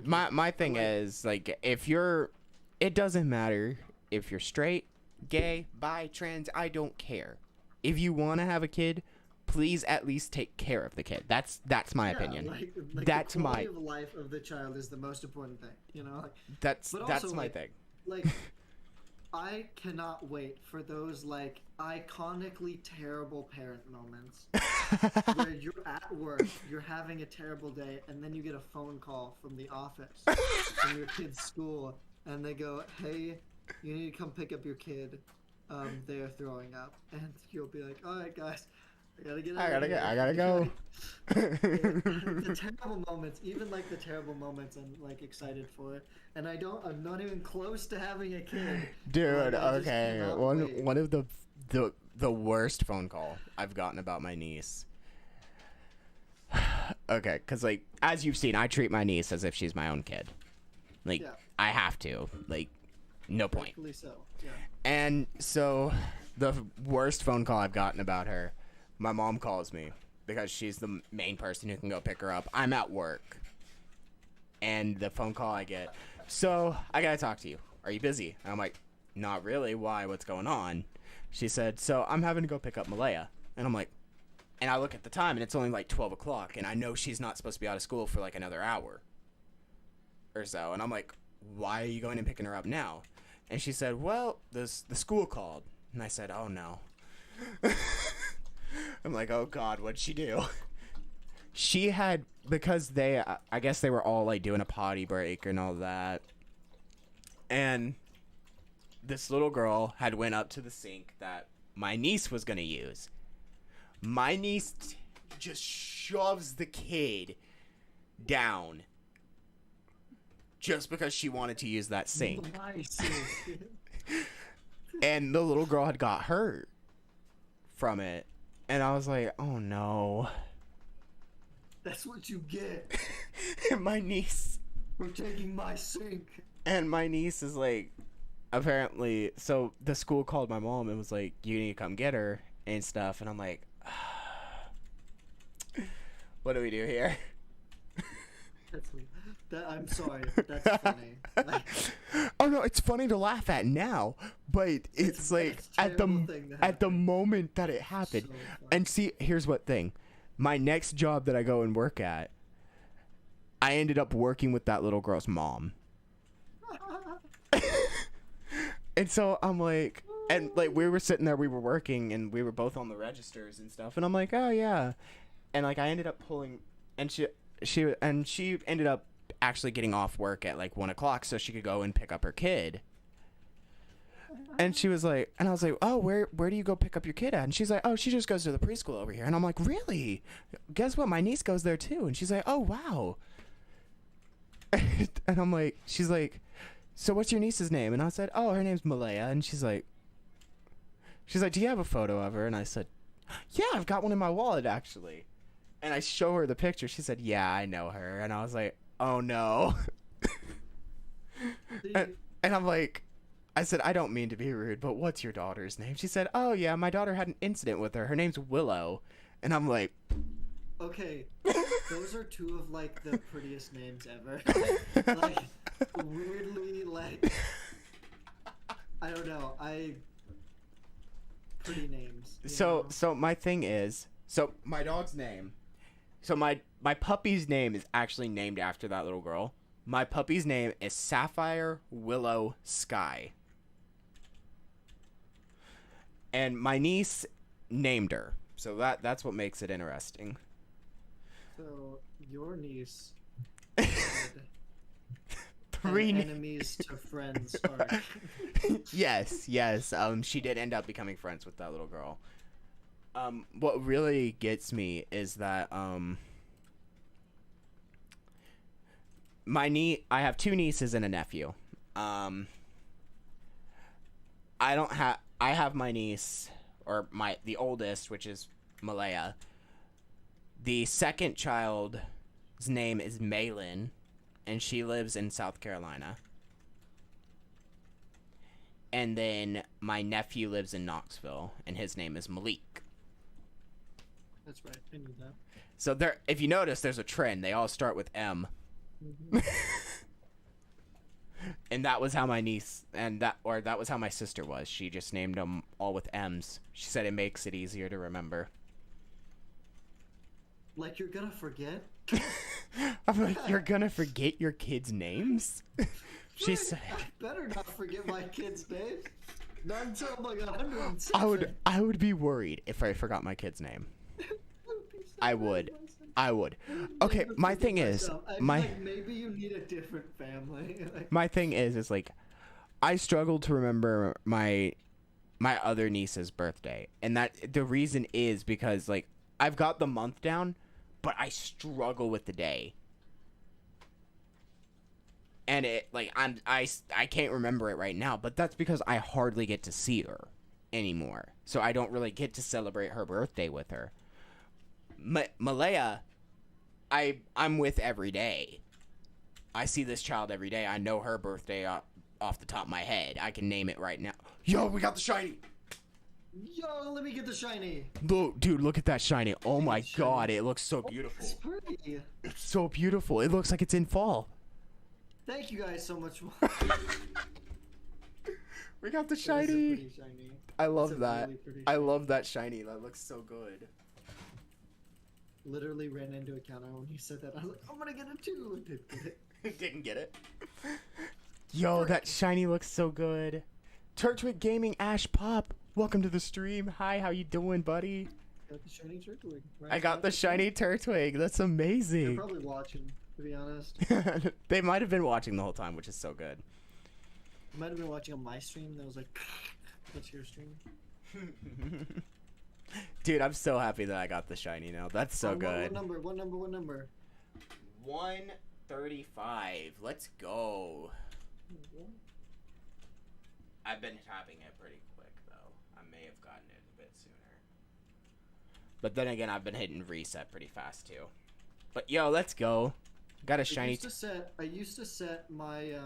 my thing is, like, it doesn't matter if you're straight, gay, bi, trans, I don't care. If you want to have a kid, please at least take care of the kid. That's my opinion. Like that's the quality of life of the child is the most important thing, you know? Like, that's also, my like, thing. Like, I cannot wait for those, like, iconically terrible parent moments where you're at work, you're having a terrible day, and then you get a phone call from the office from your kid's school, and they go, hey, you need to come pick up your kid. They're throwing up. And you'll be like, all right, guys, I gotta get out of here. I gotta go. The terrible moments, even like the terrible moments, I'm like excited for it, and I'm not even close to having a kid. Dude, like, okay, one of the worst phone call I've gotten about my niece. Okay, because like, as you've seen, I treat my niece as if she's my own kid. Like, yeah. I have to. Like, no point. Rightfully so. Yeah. And so, the worst phone call I've gotten about her. My mom calls me because she's the main person who can go pick her up. I'm at work. And the phone call I get, so I gotta talk to you. Are you busy? And I'm like, not really. Why? What's going on? She said, so I'm having to go pick up Malaya. And I'm like, and I look at the time and it's only like 12 o'clock. And I know she's not supposed to be out of school for like another hour or so. And I'm like, why are you going and picking her up now? And she said, well, the school called. And I said, oh no. I'm like, oh god, what'd she do? She had, because I guess they were all like doing a potty break and all that, and this little girl had went up to the sink that my niece was gonna use. My niece just shoves the kid down just because she wanted to use that sink. And the little girl had got hurt from it. And I was like, oh no. That's what you get. And my niece. For taking my sink. And my niece is like, apparently, so the school called my mom and was like, you need to come get her and stuff. And I'm like, what do we do here? I'm sorry, that's funny. Like, oh no, it's funny to laugh at now, but it's like at the moment that it happened. So and see, here's what thing. My next job that I go and work at, I ended up working with that little girl's mom. And so I'm like, and like we were sitting there, we were working, and we were both on the registers and stuff, and I'm like, oh yeah. And like I ended up pulling, and she ended up actually getting off work at like 1 o'clock so she could go and pick up her kid. And she was like, and I was like, oh, where do you go pick up your kid at? And she's like, oh, she just goes to the preschool over here. And I'm like, really? Guess what? My niece goes there too. And she's like, oh, wow. And I'm like, she's like, so what's your niece's name? And I said, oh, her name's Malaya. And she's like, do you have a photo of her? And I said, yeah, I've got one in my wallet, actually. And I show her the picture. She said, yeah, I know her. And I was like, oh, no. and I'm like, I said, I don't mean to be rude, but what's your daughter's name? She said, oh, yeah, my daughter had an incident with her. Her name's Willow. And I'm like... Okay, those are two of, like, the prettiest names ever. Like, weirdly, like... I don't know, pretty names. So my thing is... So, my dog's name... So, my puppy's name is actually named after that little girl. My puppy's name is Sapphire Willow Sky. And my niece named her. So that's what makes it interesting. So your niece Three enemies to friends are yes. She did end up becoming friends with that little girl. What really gets me is that I have two nieces and a nephew. I have my niece, or the oldest, which is Malaya. The second child's name is Maylin, and she lives in South Carolina. And then my nephew lives in Knoxville, and his name is Malik. That's right, I knew that. So there, if you notice, there's a trend. They all start with M. Mm-hmm. And that was how my niece that was how my sister was. She just named them all with M's. She said it makes it easier to remember. Like you're gonna forget? I'm like, you're gonna forget your kids' names? She said, I better not forget my kids' names. Not until I'm like 107. I would be worried if I forgot my kid's name. I would. Okay, my thing is, like, maybe you need a different family. My thing is like, I struggle to remember my other niece's birthday, and that the reason is because like I've got the month down, but I struggle with the day, and it like I can't remember it right now, but that's because I hardly get to see her anymore, so I don't really get to celebrate her birthday with her. Malaya, I'm with every day. I see this child every day. I know her birthday off the top of my head. I can name it right now. Yo, we got the shiny. Yo, let me get the shiny. Look, dude, look at that shiny. Oh my god, it looks so beautiful. It's pretty. It's so beautiful. It looks like it's in fall. Thank you guys so much. We got the shiny. I love that. Really I love that shiny. That looks so good. Literally ran into a counter when you said that. I was like, I'm gonna get it too. Didn't get it. Didn't get it. Yo, that shiny looks so good. Turtwig Gaming Ash Pop, welcome to the stream. Hi, how you doing, buddy? Got the shiny Turtwig. Right? I got the shiny Turtwig. That's amazing. They're probably watching, to be honest. They might have been watching the whole time, which is so good. They might have been watching on my stream. That was like, what's your stream? Dude, I'm so happy that I got the shiny now. That's so good. What number? 135. Let's go. I've been tapping it pretty quick, though. I may have gotten it a bit sooner. But then again, I've been hitting reset pretty fast, too. But, yo, let's go. Got a shiny... I used to set my...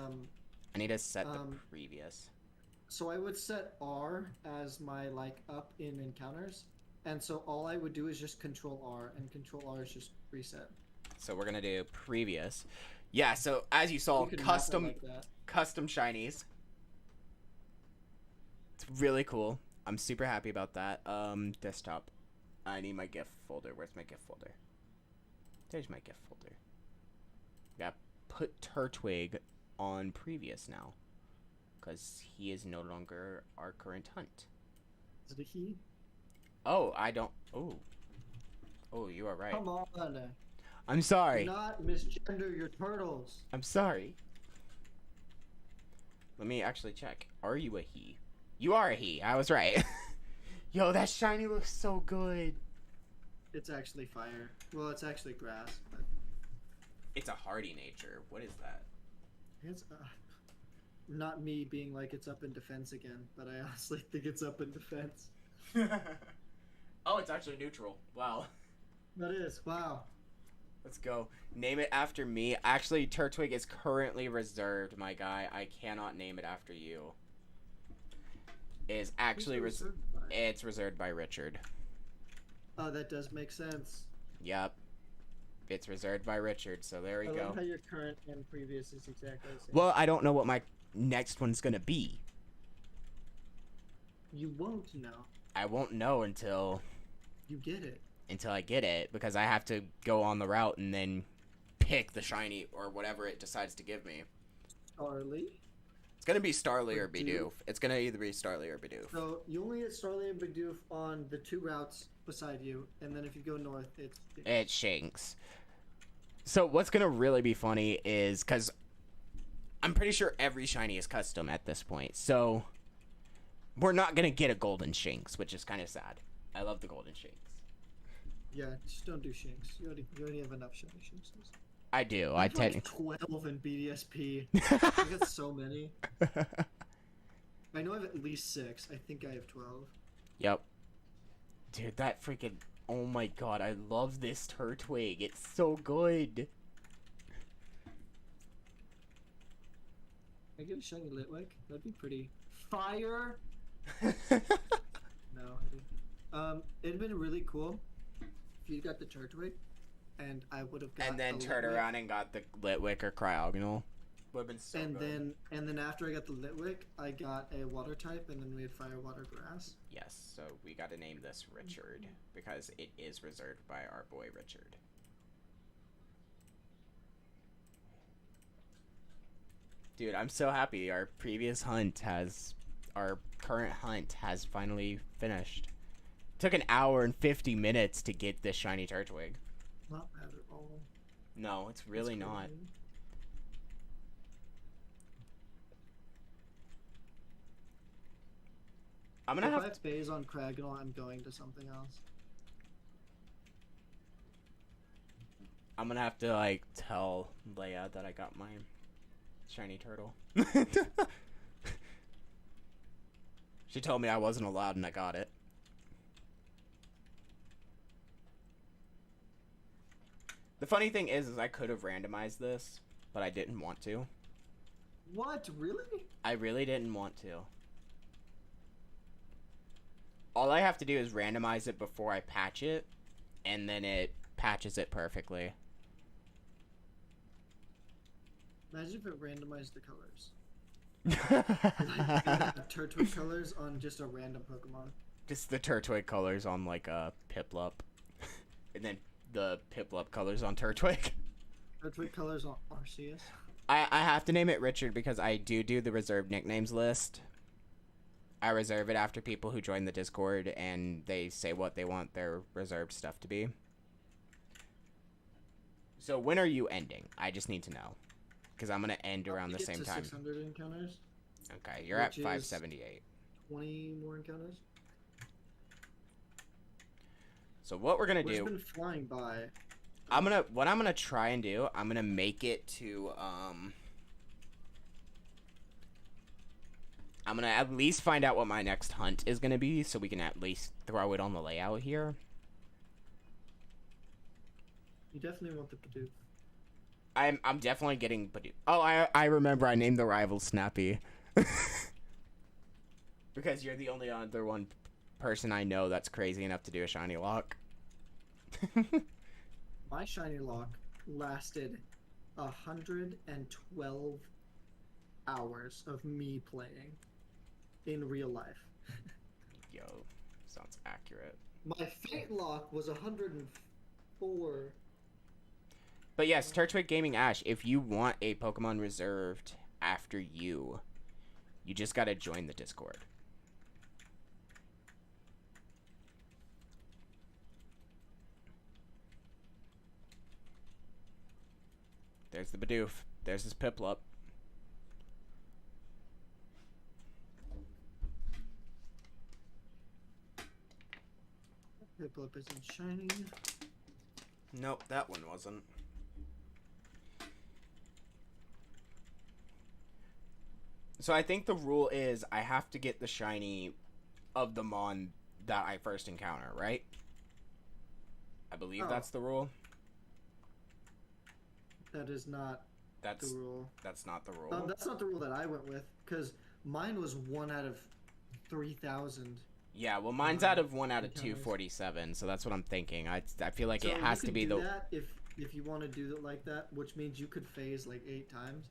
I need to set the previous. So I would set R as my, like, up in encounters. And so all I would do is just control R, and control R is just reset. So we're gonna do previous. Yeah, so as you saw, custom shinies. It's really cool. I'm super happy about that. Desktop. I need my gift folder. Where's my gift folder? There's my gift folder. Yeah, put Turtwig on previous now. Because he is no longer our current hunt. Is it a he? Oh, I don't... Oh. Oh, you are right. Come on. I'm sorry. Do not misgender your turtles. I'm sorry. Let me actually check. Are you a he? You are a he. I was right. Yo, that shiny looks so good. It's actually fire. Well, it's actually grass. But... It's a hardy nature. What is that? It's not me being like it's up in defense again, but I honestly think it's up in defense. Oh, it's actually neutral. Wow. That is. Wow. Let's go. Name it after me. Actually, Turtwig is currently reserved, my guy. I cannot name it after you. It is actually it's reserved by Richard. Oh, that does make sense. Yep. It's reserved by Richard, so there we I go. love how your current and previous is exactly the same. Well, I don't know what my next one's gonna be. You won't know. I won't know until You get it. I get it, because I have to go on the route and then pick the shiny or whatever it decides to give me. Starly. It's gonna be Starly or Bidoof. Bidoof. It's gonna either be Starly or Bidoof. So you only get Starly and Bidoof on the 2 routes beside you, and then if you go north, it's It's Shanks. So what's gonna really be funny is, because I'm pretty sure every shiny is custom at this point, so we're not gonna get a golden Shanks, which is kind of sad. I love the golden Shanks. Yeah, just don't do Shanks. You already have enough shiny Shankses. I do. I I have like technically. 12 in BDSP. I got so many. I know I have at least 6. I think I have 12. Yep. Dude, that freaking. Oh my god, I love this Turtwig. It's so good. I get a shiny Litwick. That'd be pretty. Fire. No, I didn't. It'd been really cool if you got the Turtwig, and I would have got. And then a turn Litwick. around and got the Litwick or Cryogonal. Would have been so And good. then after I got the Litwick, I got a water type, and then we had fire, water, grass. Yes, so we gotta name this Richard, because it is reserved by our boy Richard. Dude, I'm so happy. Our current hunt has finally finished. Took an hour and 50 minutes to get this shiny Turtwig. Not bad at all. No, it's really That's not. cool. I'm gonna If have I have bays on Craggle, I'm going to something else. to like tell Leia that I got my shiny turtle. She told me I wasn't allowed and I got it. The funny thing is I could have randomized this, but I didn't want to. What? Really? I really didn't want to. All I have to do is randomize it before I patch it, and then it patches it perfectly. Imagine if it randomized the colors. Like, Turtwig colors on just a random Pokemon. Just the Turtwig colors on like a Piplup, and then the Piplup colors on Turtwig. Turtwig colors on Arceus. I have to name it Richard because I do the reserved nicknames list. I reserve it after people who join the Discord and they say what they want their reserved stuff to be. So when are you ending? I just need to know. Because I'm going to end around the Get same to time. 600 encounters. Okay, you're at which is 578. 20 more encounters. So what we're going to Which has do... been flying by. What I'm gonna try and do, I'm gonna make it to I'm gonna at least find out what my next hunt is gonna be, so we can at least throw it on the layout here. You definitely want the Bidoof. I'm definitely getting Bidoof. Oh, I remember I named the rival Snappy. Because you're the only other person I know that's crazy enough to do a Shinylocke. My Shinylocke lasted 112 hours of me playing in real life. Yo, sounds accurate. My Fate Lock was 104. But yes, Turtwig Gaming Ash, if you want a Pokemon reserved after you, you just gotta join the Discord. There's the Bidoof. There's his Piplup. Piplup isn't shiny. Nope, that one wasn't. So I think the rule is I have to get the shiny of the Mon that I first encounter, right? I believe that's the rule. That is not the rule. That's not the rule. That's not the rule that I went with, because mine was 1 out of 3,000. Yeah, well, mine's out of 1 out of 247, so that's what I'm thinking. I feel like it has to be the. That if you want to do it like that, which means you could phase like 8 times.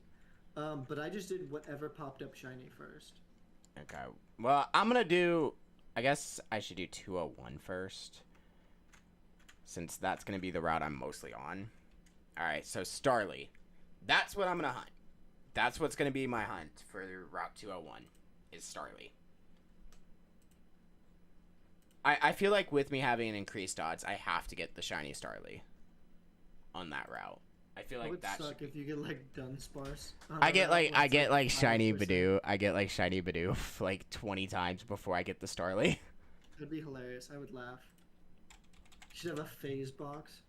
But I just did whatever popped up shiny first. Okay. Well, I'm gonna do. I guess I should do 201 first, since that's gonna be the route I'm mostly on. All right, so Starly, that's what I'm gonna hunt. That's what's gonna be my hunt for Route 201, is Starly. I feel like with me having increased odds, I have to get the shiny Starly on that route. I feel like that would suck if you get like Dunsparce. I get like shiny Badoo. I get like shiny Badoo like 20 times before I get the Starly. That'd be hilarious. I would laugh. You should have a phase box.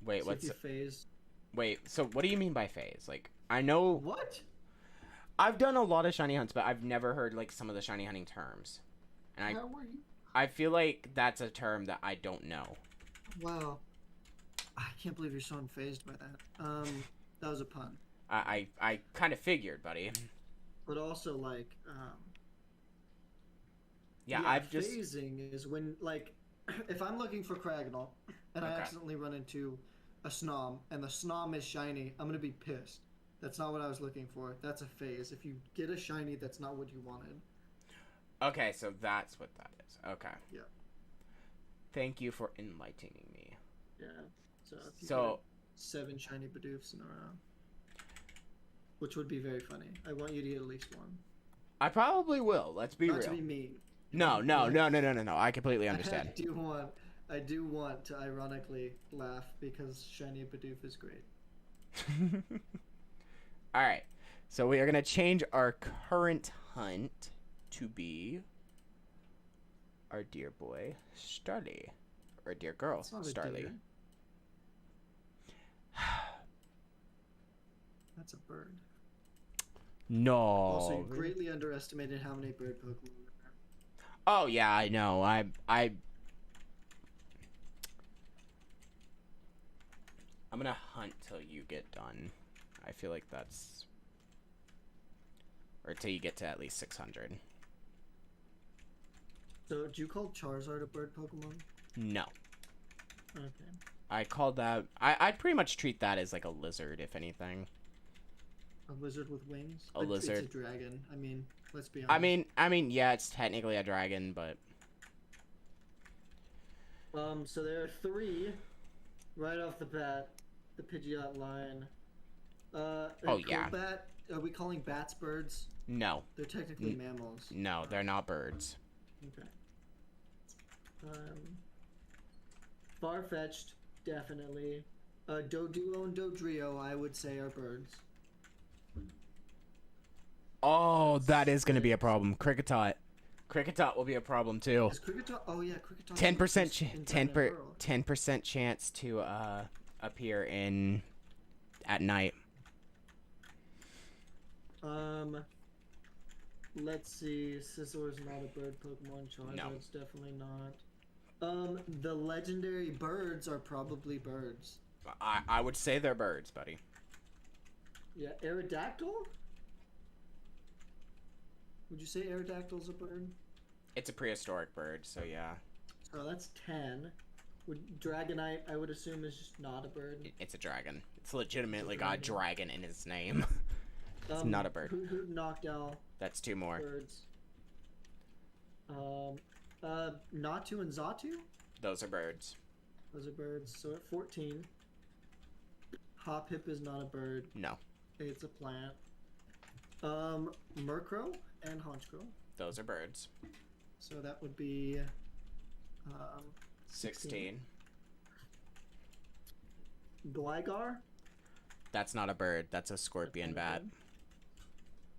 Wait, so what's phase? Wait, so what do you mean by phase? Like, I know what? I've done a lot of shiny hunts, but I've never heard like some of the shiny hunting terms. And I feel like that's a term that I don't know. Wow. I can't believe you're so unfazed by that. That was a pun. I kind of figured, buddy. But also, like, yeah, I've just... phasing is when, like, if I'm looking for Cragnole, and I accidentally run into a Snom, and the Snom is shiny, I'm gonna be pissed. That's not what I was looking for. That's a phase. If you get a shiny, that's not what you wanted. Okay, so that's what that is. Okay. Yeah. Thank you for enlightening me. Yeah. So if you get 7 shiny Bidoofs in a row, which would be very funny. I want you to get at least 1. I probably will. Let's be real. Not to be mean. No. I completely understand. I do want to ironically laugh because shiny Bidoof is great. All right. So we are gonna change our current hunt to be our dear boy Starly, or dear girl Starly. That's a bird. No. Also, you greatly underestimated how many bird Pokemon there are. Oh yeah, I know. I'm gonna hunt till you get done. I feel like that's, or till you get to at least 600. So, do you call Charizard a bird Pokemon? No. Okay. I called that. I'd pretty much treat that as like a lizard, if anything. A lizard with wings? A lizard. It's a dragon. I mean, let's be honest. I mean, yeah, it's technically a dragon, but. So there are 3 right off the bat. The Pidgeot line. Oh yeah. Bat. Are we calling bats birds? No. They're technically mammals. No, they're not birds. Okay. Farfetch'd, definitely. Doduo and Dodrio, I would say, are birds. Oh, that is going to be a problem. Cricketot will be a problem too. Is Cricketot? Oh yeah, Cricketot. 10% chance to appear at night. Let's see. Scizor's not a bird Pokemon. Charizard's definitely not. The legendary birds are probably birds. I would say they're birds, buddy. Yeah, Aerodactyl? Would you say Aerodactyl's a bird? It's a prehistoric bird, so yeah. So that's 10. Dragonite, I would assume, is just not a bird. It's a dragon. It's legitimately got dragon in its name. It's not a bird. Hoot Noctowl. That's 2 more. Birds. Natu and Xatu? Those are birds. Those are birds. So at 14. Hoppip is not a bird. No. It's a plant. Murkrow and Honchkrow. Those are birds. So that would be 16. Gligar? That's not a bird. That's a scorpion bat.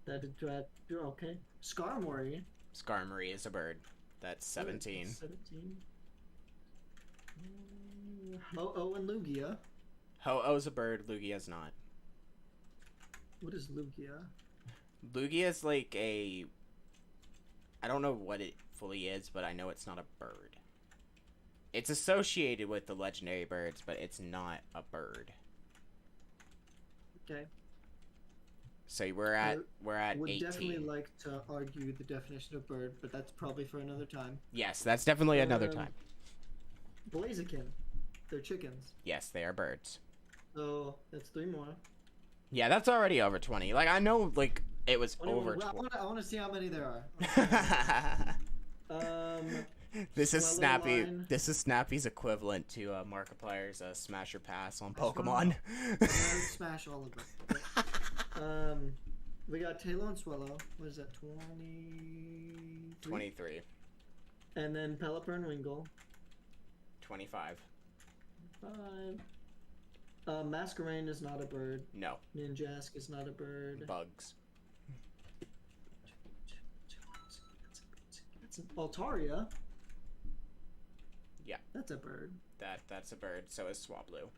That is okay. Skarmory. Skarmory is a bird. That's 17. 17. Ho-Oh and Lugia. Ho-Oh's a bird. Lugia's not. What is Lugia? Lugia is like a... I don't know what it fully is, but I know it's not a bird. It's associated with the legendary birds, but it's not a bird. Okay. So we're at Would 18. definitely like to argue the definition of bird, but that's probably for another time. Yes, that's definitely another time. Blaziken. They're chickens. Yes, they are birds. So that's 3 more. Yeah, that's already over 20. Like, I know, like, it was 21. over Well, 20. I want to see how many there are. This is Swellow Snappy. line. This is Snappy's equivalent to Markiplier's Smash or Pass on That's Pokemon. I would smash all of them. We got Tailo and Swellow. What is that? 23. And then Pelipper and Wingull. 25. 5. Masquerain is not a bird. No. Ninjask is not a bird. Bugs. That's an Altaria. Yeah. That's a bird. That's a bird. So is Swablu.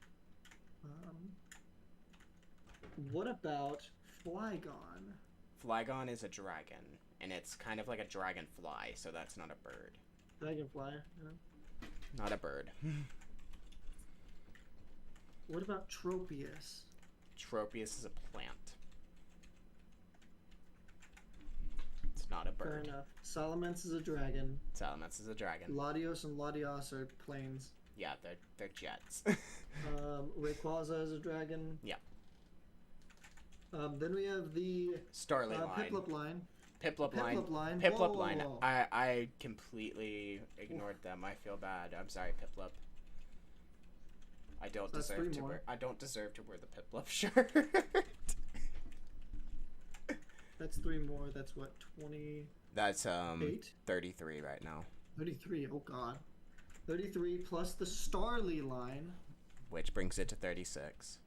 What about Flygon? Flygon is a dragon, and it's kind of like a dragonfly, so that's not a bird. Dragonfly. Yeah. Not a bird. What about Tropius? Tropius is a plant. It's not a Fair bird. enough. Salamence is a dragon. Salamence is a dragon. Latios and Latios are planes. Yeah, they're jets. Rayquaza is a dragon. Yeah. Then we have the Starly line. Piplup line. Piplup line. Piplup line. Piplup Whoa, line. whoa, whoa. I completely ignored them. I feel bad. I'm sorry, Piplup. I don't So that's deserve 3 to more. wear. I don't deserve to wear the Piplup shirt. That's 3 more. That's what, 28? That's 33 right now, 33. Oh god. 33 plus the Starly line. which brings it to 36.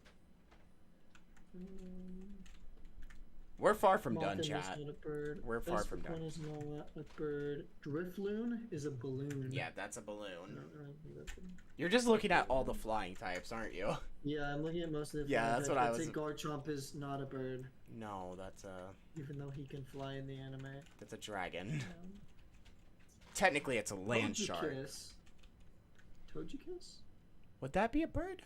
We're far from done, Mothim chat. is not a bird. We're far from done. Vespiquen is not a bird. Drifloon is a balloon. Yeah, that's a balloon. No. You're just looking at all the flying types, aren't you? Yeah, I'm looking at most of the. Yeah, flying that's types. what I I'd was- say Garchomp is not a bird, No, that's even though he can fly in the anime. a dragon. Technically, it's a land shark. Togekiss? Would that be a bird?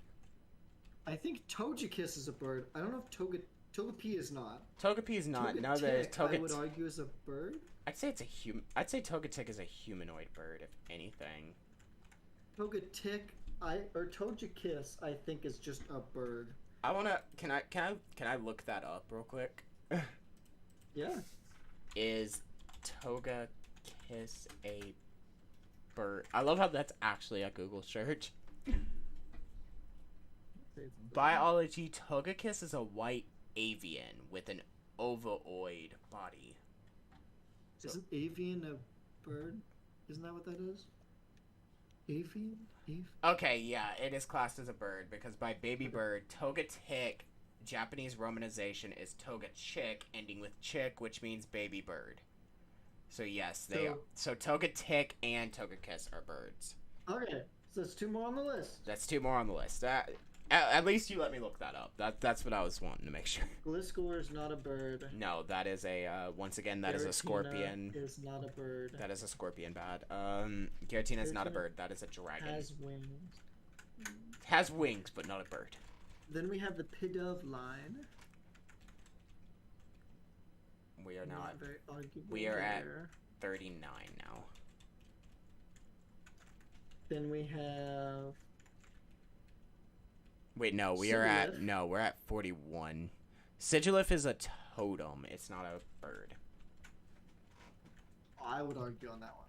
I think Togekiss is a bird. I don't know if Togepi is not. Togepi is not. No, there's Togetic, I would Togetic. argue is a bird. I'd say it's a human. I'd say Togetic is a humanoid bird, if anything. Togetic, or Togekiss, I think is just a bird. I wanna. Can I look that up real quick? Yeah. Is Togekiss a bird? I love how that's actually a Google search. Biology: Togekiss is a white avian with an ovoid body. Isn't avian a bird? Isn't that what that is? Avian? Okay, yeah, it is classed as a bird because by baby bird, Togetic, Japanese romanization is Togechick, ending with chick, which means baby bird. So yes, they are. So Togetic and Togekiss are birds. Okay, so that's 2 more on the list. That's 2 more on the list. At least you let me look that up. That's what I was wanting to make sure. Gliscor is not a bird. No, that is a once again that is a Giratina scorpion. is not a bird. That is a scorpion bad. Giratina is not a Giratina bird. That is a dragon. Has wings. Has wings, but not a bird. Then we have the Pidove line. We are not. Very arguable We are at there. 39 now. Then we have Wait, no, we're at 41. Sigilif is a totem. It's not a bird. I would argue on that one.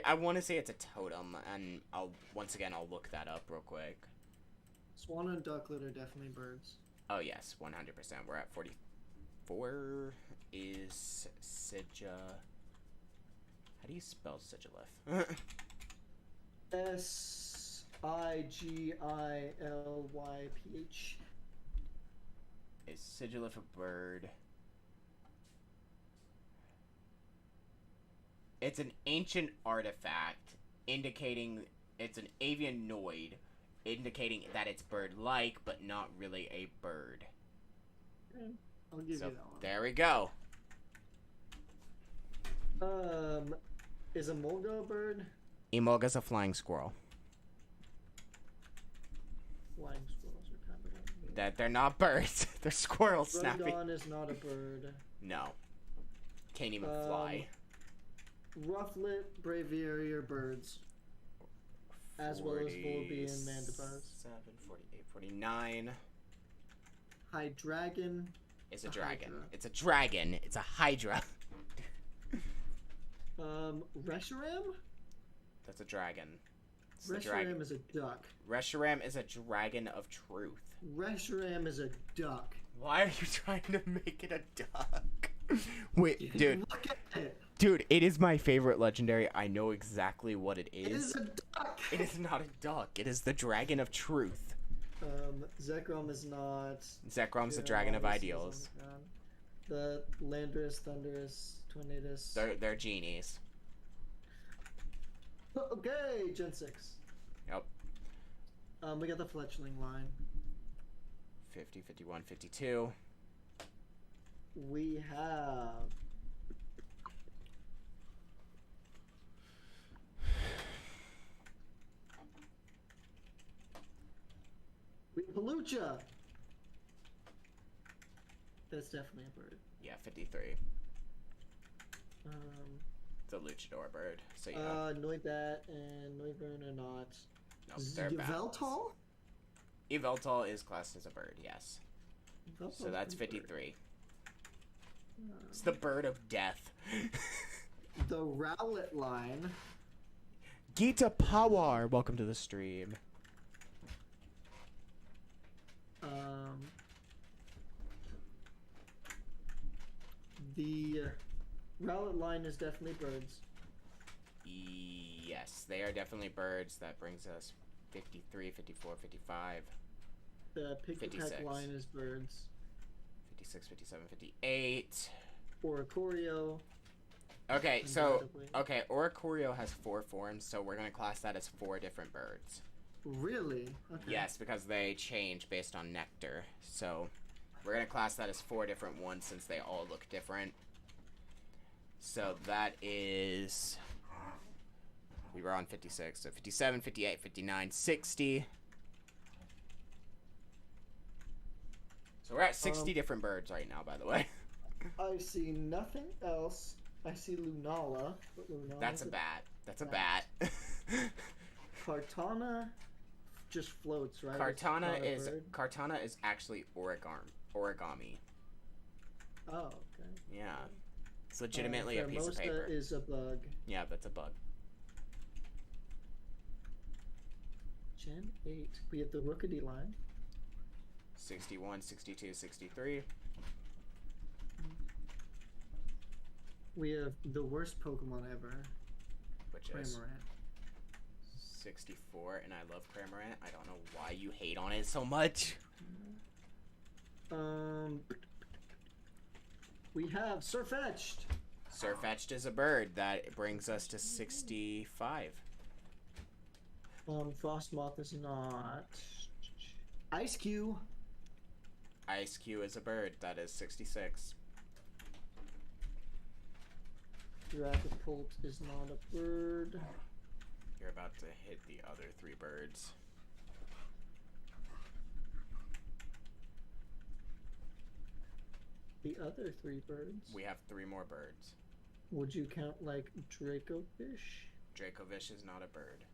I want to say it's a totem, and I'll look that up real quick. Swan and Ducklet are definitely birds. Oh yes, 100%. We're at 44. Is Sija? How do you spell Sigilif? Sigillyph. Is Sigilif a bird? It's an ancient artifact indicating it's an avianoid, indicating that it's bird-like but not really a bird. I'll give So you that one. there we go. Is a mulga a bird? Emolga's a flying squirrel. Flying squirrels are kind of. That they're not birds. They're squirrels, Snappy. Rhododon is not a bird. No. Can't even fly. Rufflet, Braviary are birds. As well as Volby and Mandibuzz. 7, 48, 49. Hydragon. It's a dragon. Hydra. It's a dragon. It's a hydra. Reshiram? That's a dragon. It's the dragon. Reshiram is a duck. Reshiram is a dragon of truth. Reshiram is a duck. Why are you trying to make it a duck? Wait, dude. Look at it. Dude, it is my favorite legendary. I know exactly what it is. It is a duck. It is not a duck. It is the dragon of truth. Zekrom is not. Zekrom's the dragon of ideals. The Landorus, Thundurus, Tornadus. They're genies. Okay, Gen 6. Yep. We got the Fletchling line. 50, 51, 52. We have. We have Pelucha. That's definitely a bird. Yeah, 53. Um, It's a luchador bird. So yeah. Noibat and Noivern are not. No, they're balanced. Yveltal? Yveltal is classed as a bird, yes. So that's 53. It's the bird of death. The Rowlet line. Gita Pawar, welcome to the stream. The Rowlet line is definitely birds. Yes, they are definitely birds. That brings us 53, 54, 55. The 56. Pikachu line is birds. 56, 57, 58. Oricorio. Okay, so, Undoubtedly. Oricorio has 4 forms, so we're going to class that as 4 different birds. Really? Okay. Yes, because they change based on nectar. So, we're going to class that as 4 different ones since they all look different. So, that is... We were on 56, so 57, 58, 59, 60. So, we're at 60 different birds right now, by the way. I see nothing else. I see Lunala. But Lunala That's a bat. That's a bat. Kartana just floats, right? Kartana is actually origami. Oh, okay. Yeah. It's legitimately a piece of Pheromosa paper. is a bug. Yeah, that's a bug. Gen 8. We have the Rookity line. 61, 62, 63. We have the worst Pokemon ever. Which is Cramorant. 64, and I love Cramorant. I don't know why you hate on it so much. We have Sirfetch'd. Sirfetch'd is a bird. That brings us to 65. Frostmoth is not. Ice-Q. Ice-Q is a bird. That is 66. Dragapult is not a bird. You're about to hit the other 3 birds. The other 3 birds? We have 3 more birds. Would you count, like, Dracofish? Dracovish is not a bird.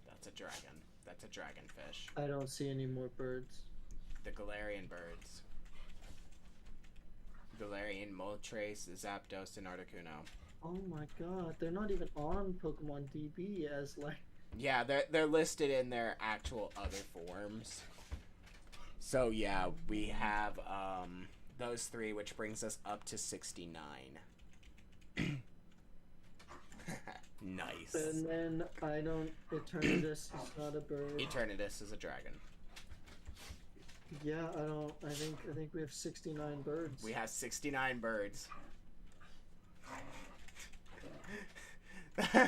That's a dragon. That's a dragonfish. I don't see any more birds. The Galarian birds. Galarian, Moltres, Zapdos, and Articuno. Oh my god, they're not even on Pokemon DB as, like... Yeah, they're listed in their actual other forms. So yeah, we have those 3, which brings us up to 69. Nice. And then, Eternatus is not a bird. Eternatus is a dragon. Yeah, I think we have 69 birds. We have 69 birds.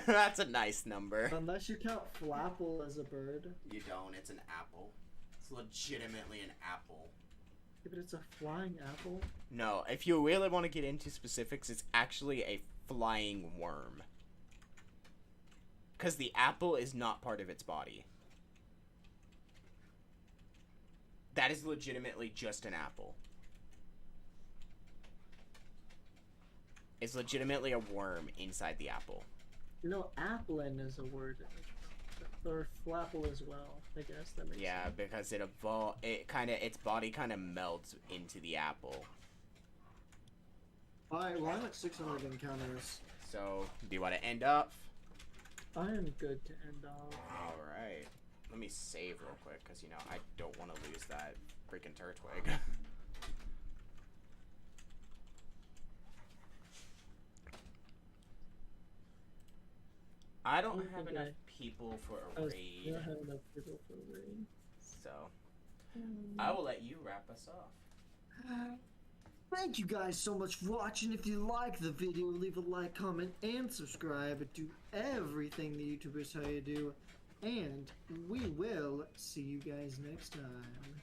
That's a nice number. Unless you count Flapple as a bird. You don't, it's an apple. It's legitimately an apple. Yeah, but it's a flying apple. No, if you really want to get into specifics, it's actually a flying worm. Because the apple is not part of its body. That is legitimately just an apple. It's legitimately a worm inside the apple. You know, applin is a word. Or flapple as well. I guess that makes Yeah, sense. because its body kind of melts into the apple. Alright, well I'm at 600 encounters. So, do you want to end up? I am good to end off. Alright. Let me save real quick, because, you know, I don't want to lose that freaking Turtwig. I don't have enough people for a raid. I don't have enough people for a raid. So, I will let you wrap us off. Thank you guys so much for watching. If you like the video, leave a like, comment, and subscribe. Do everything the YouTubers tell you to do. And we will see you guys next time.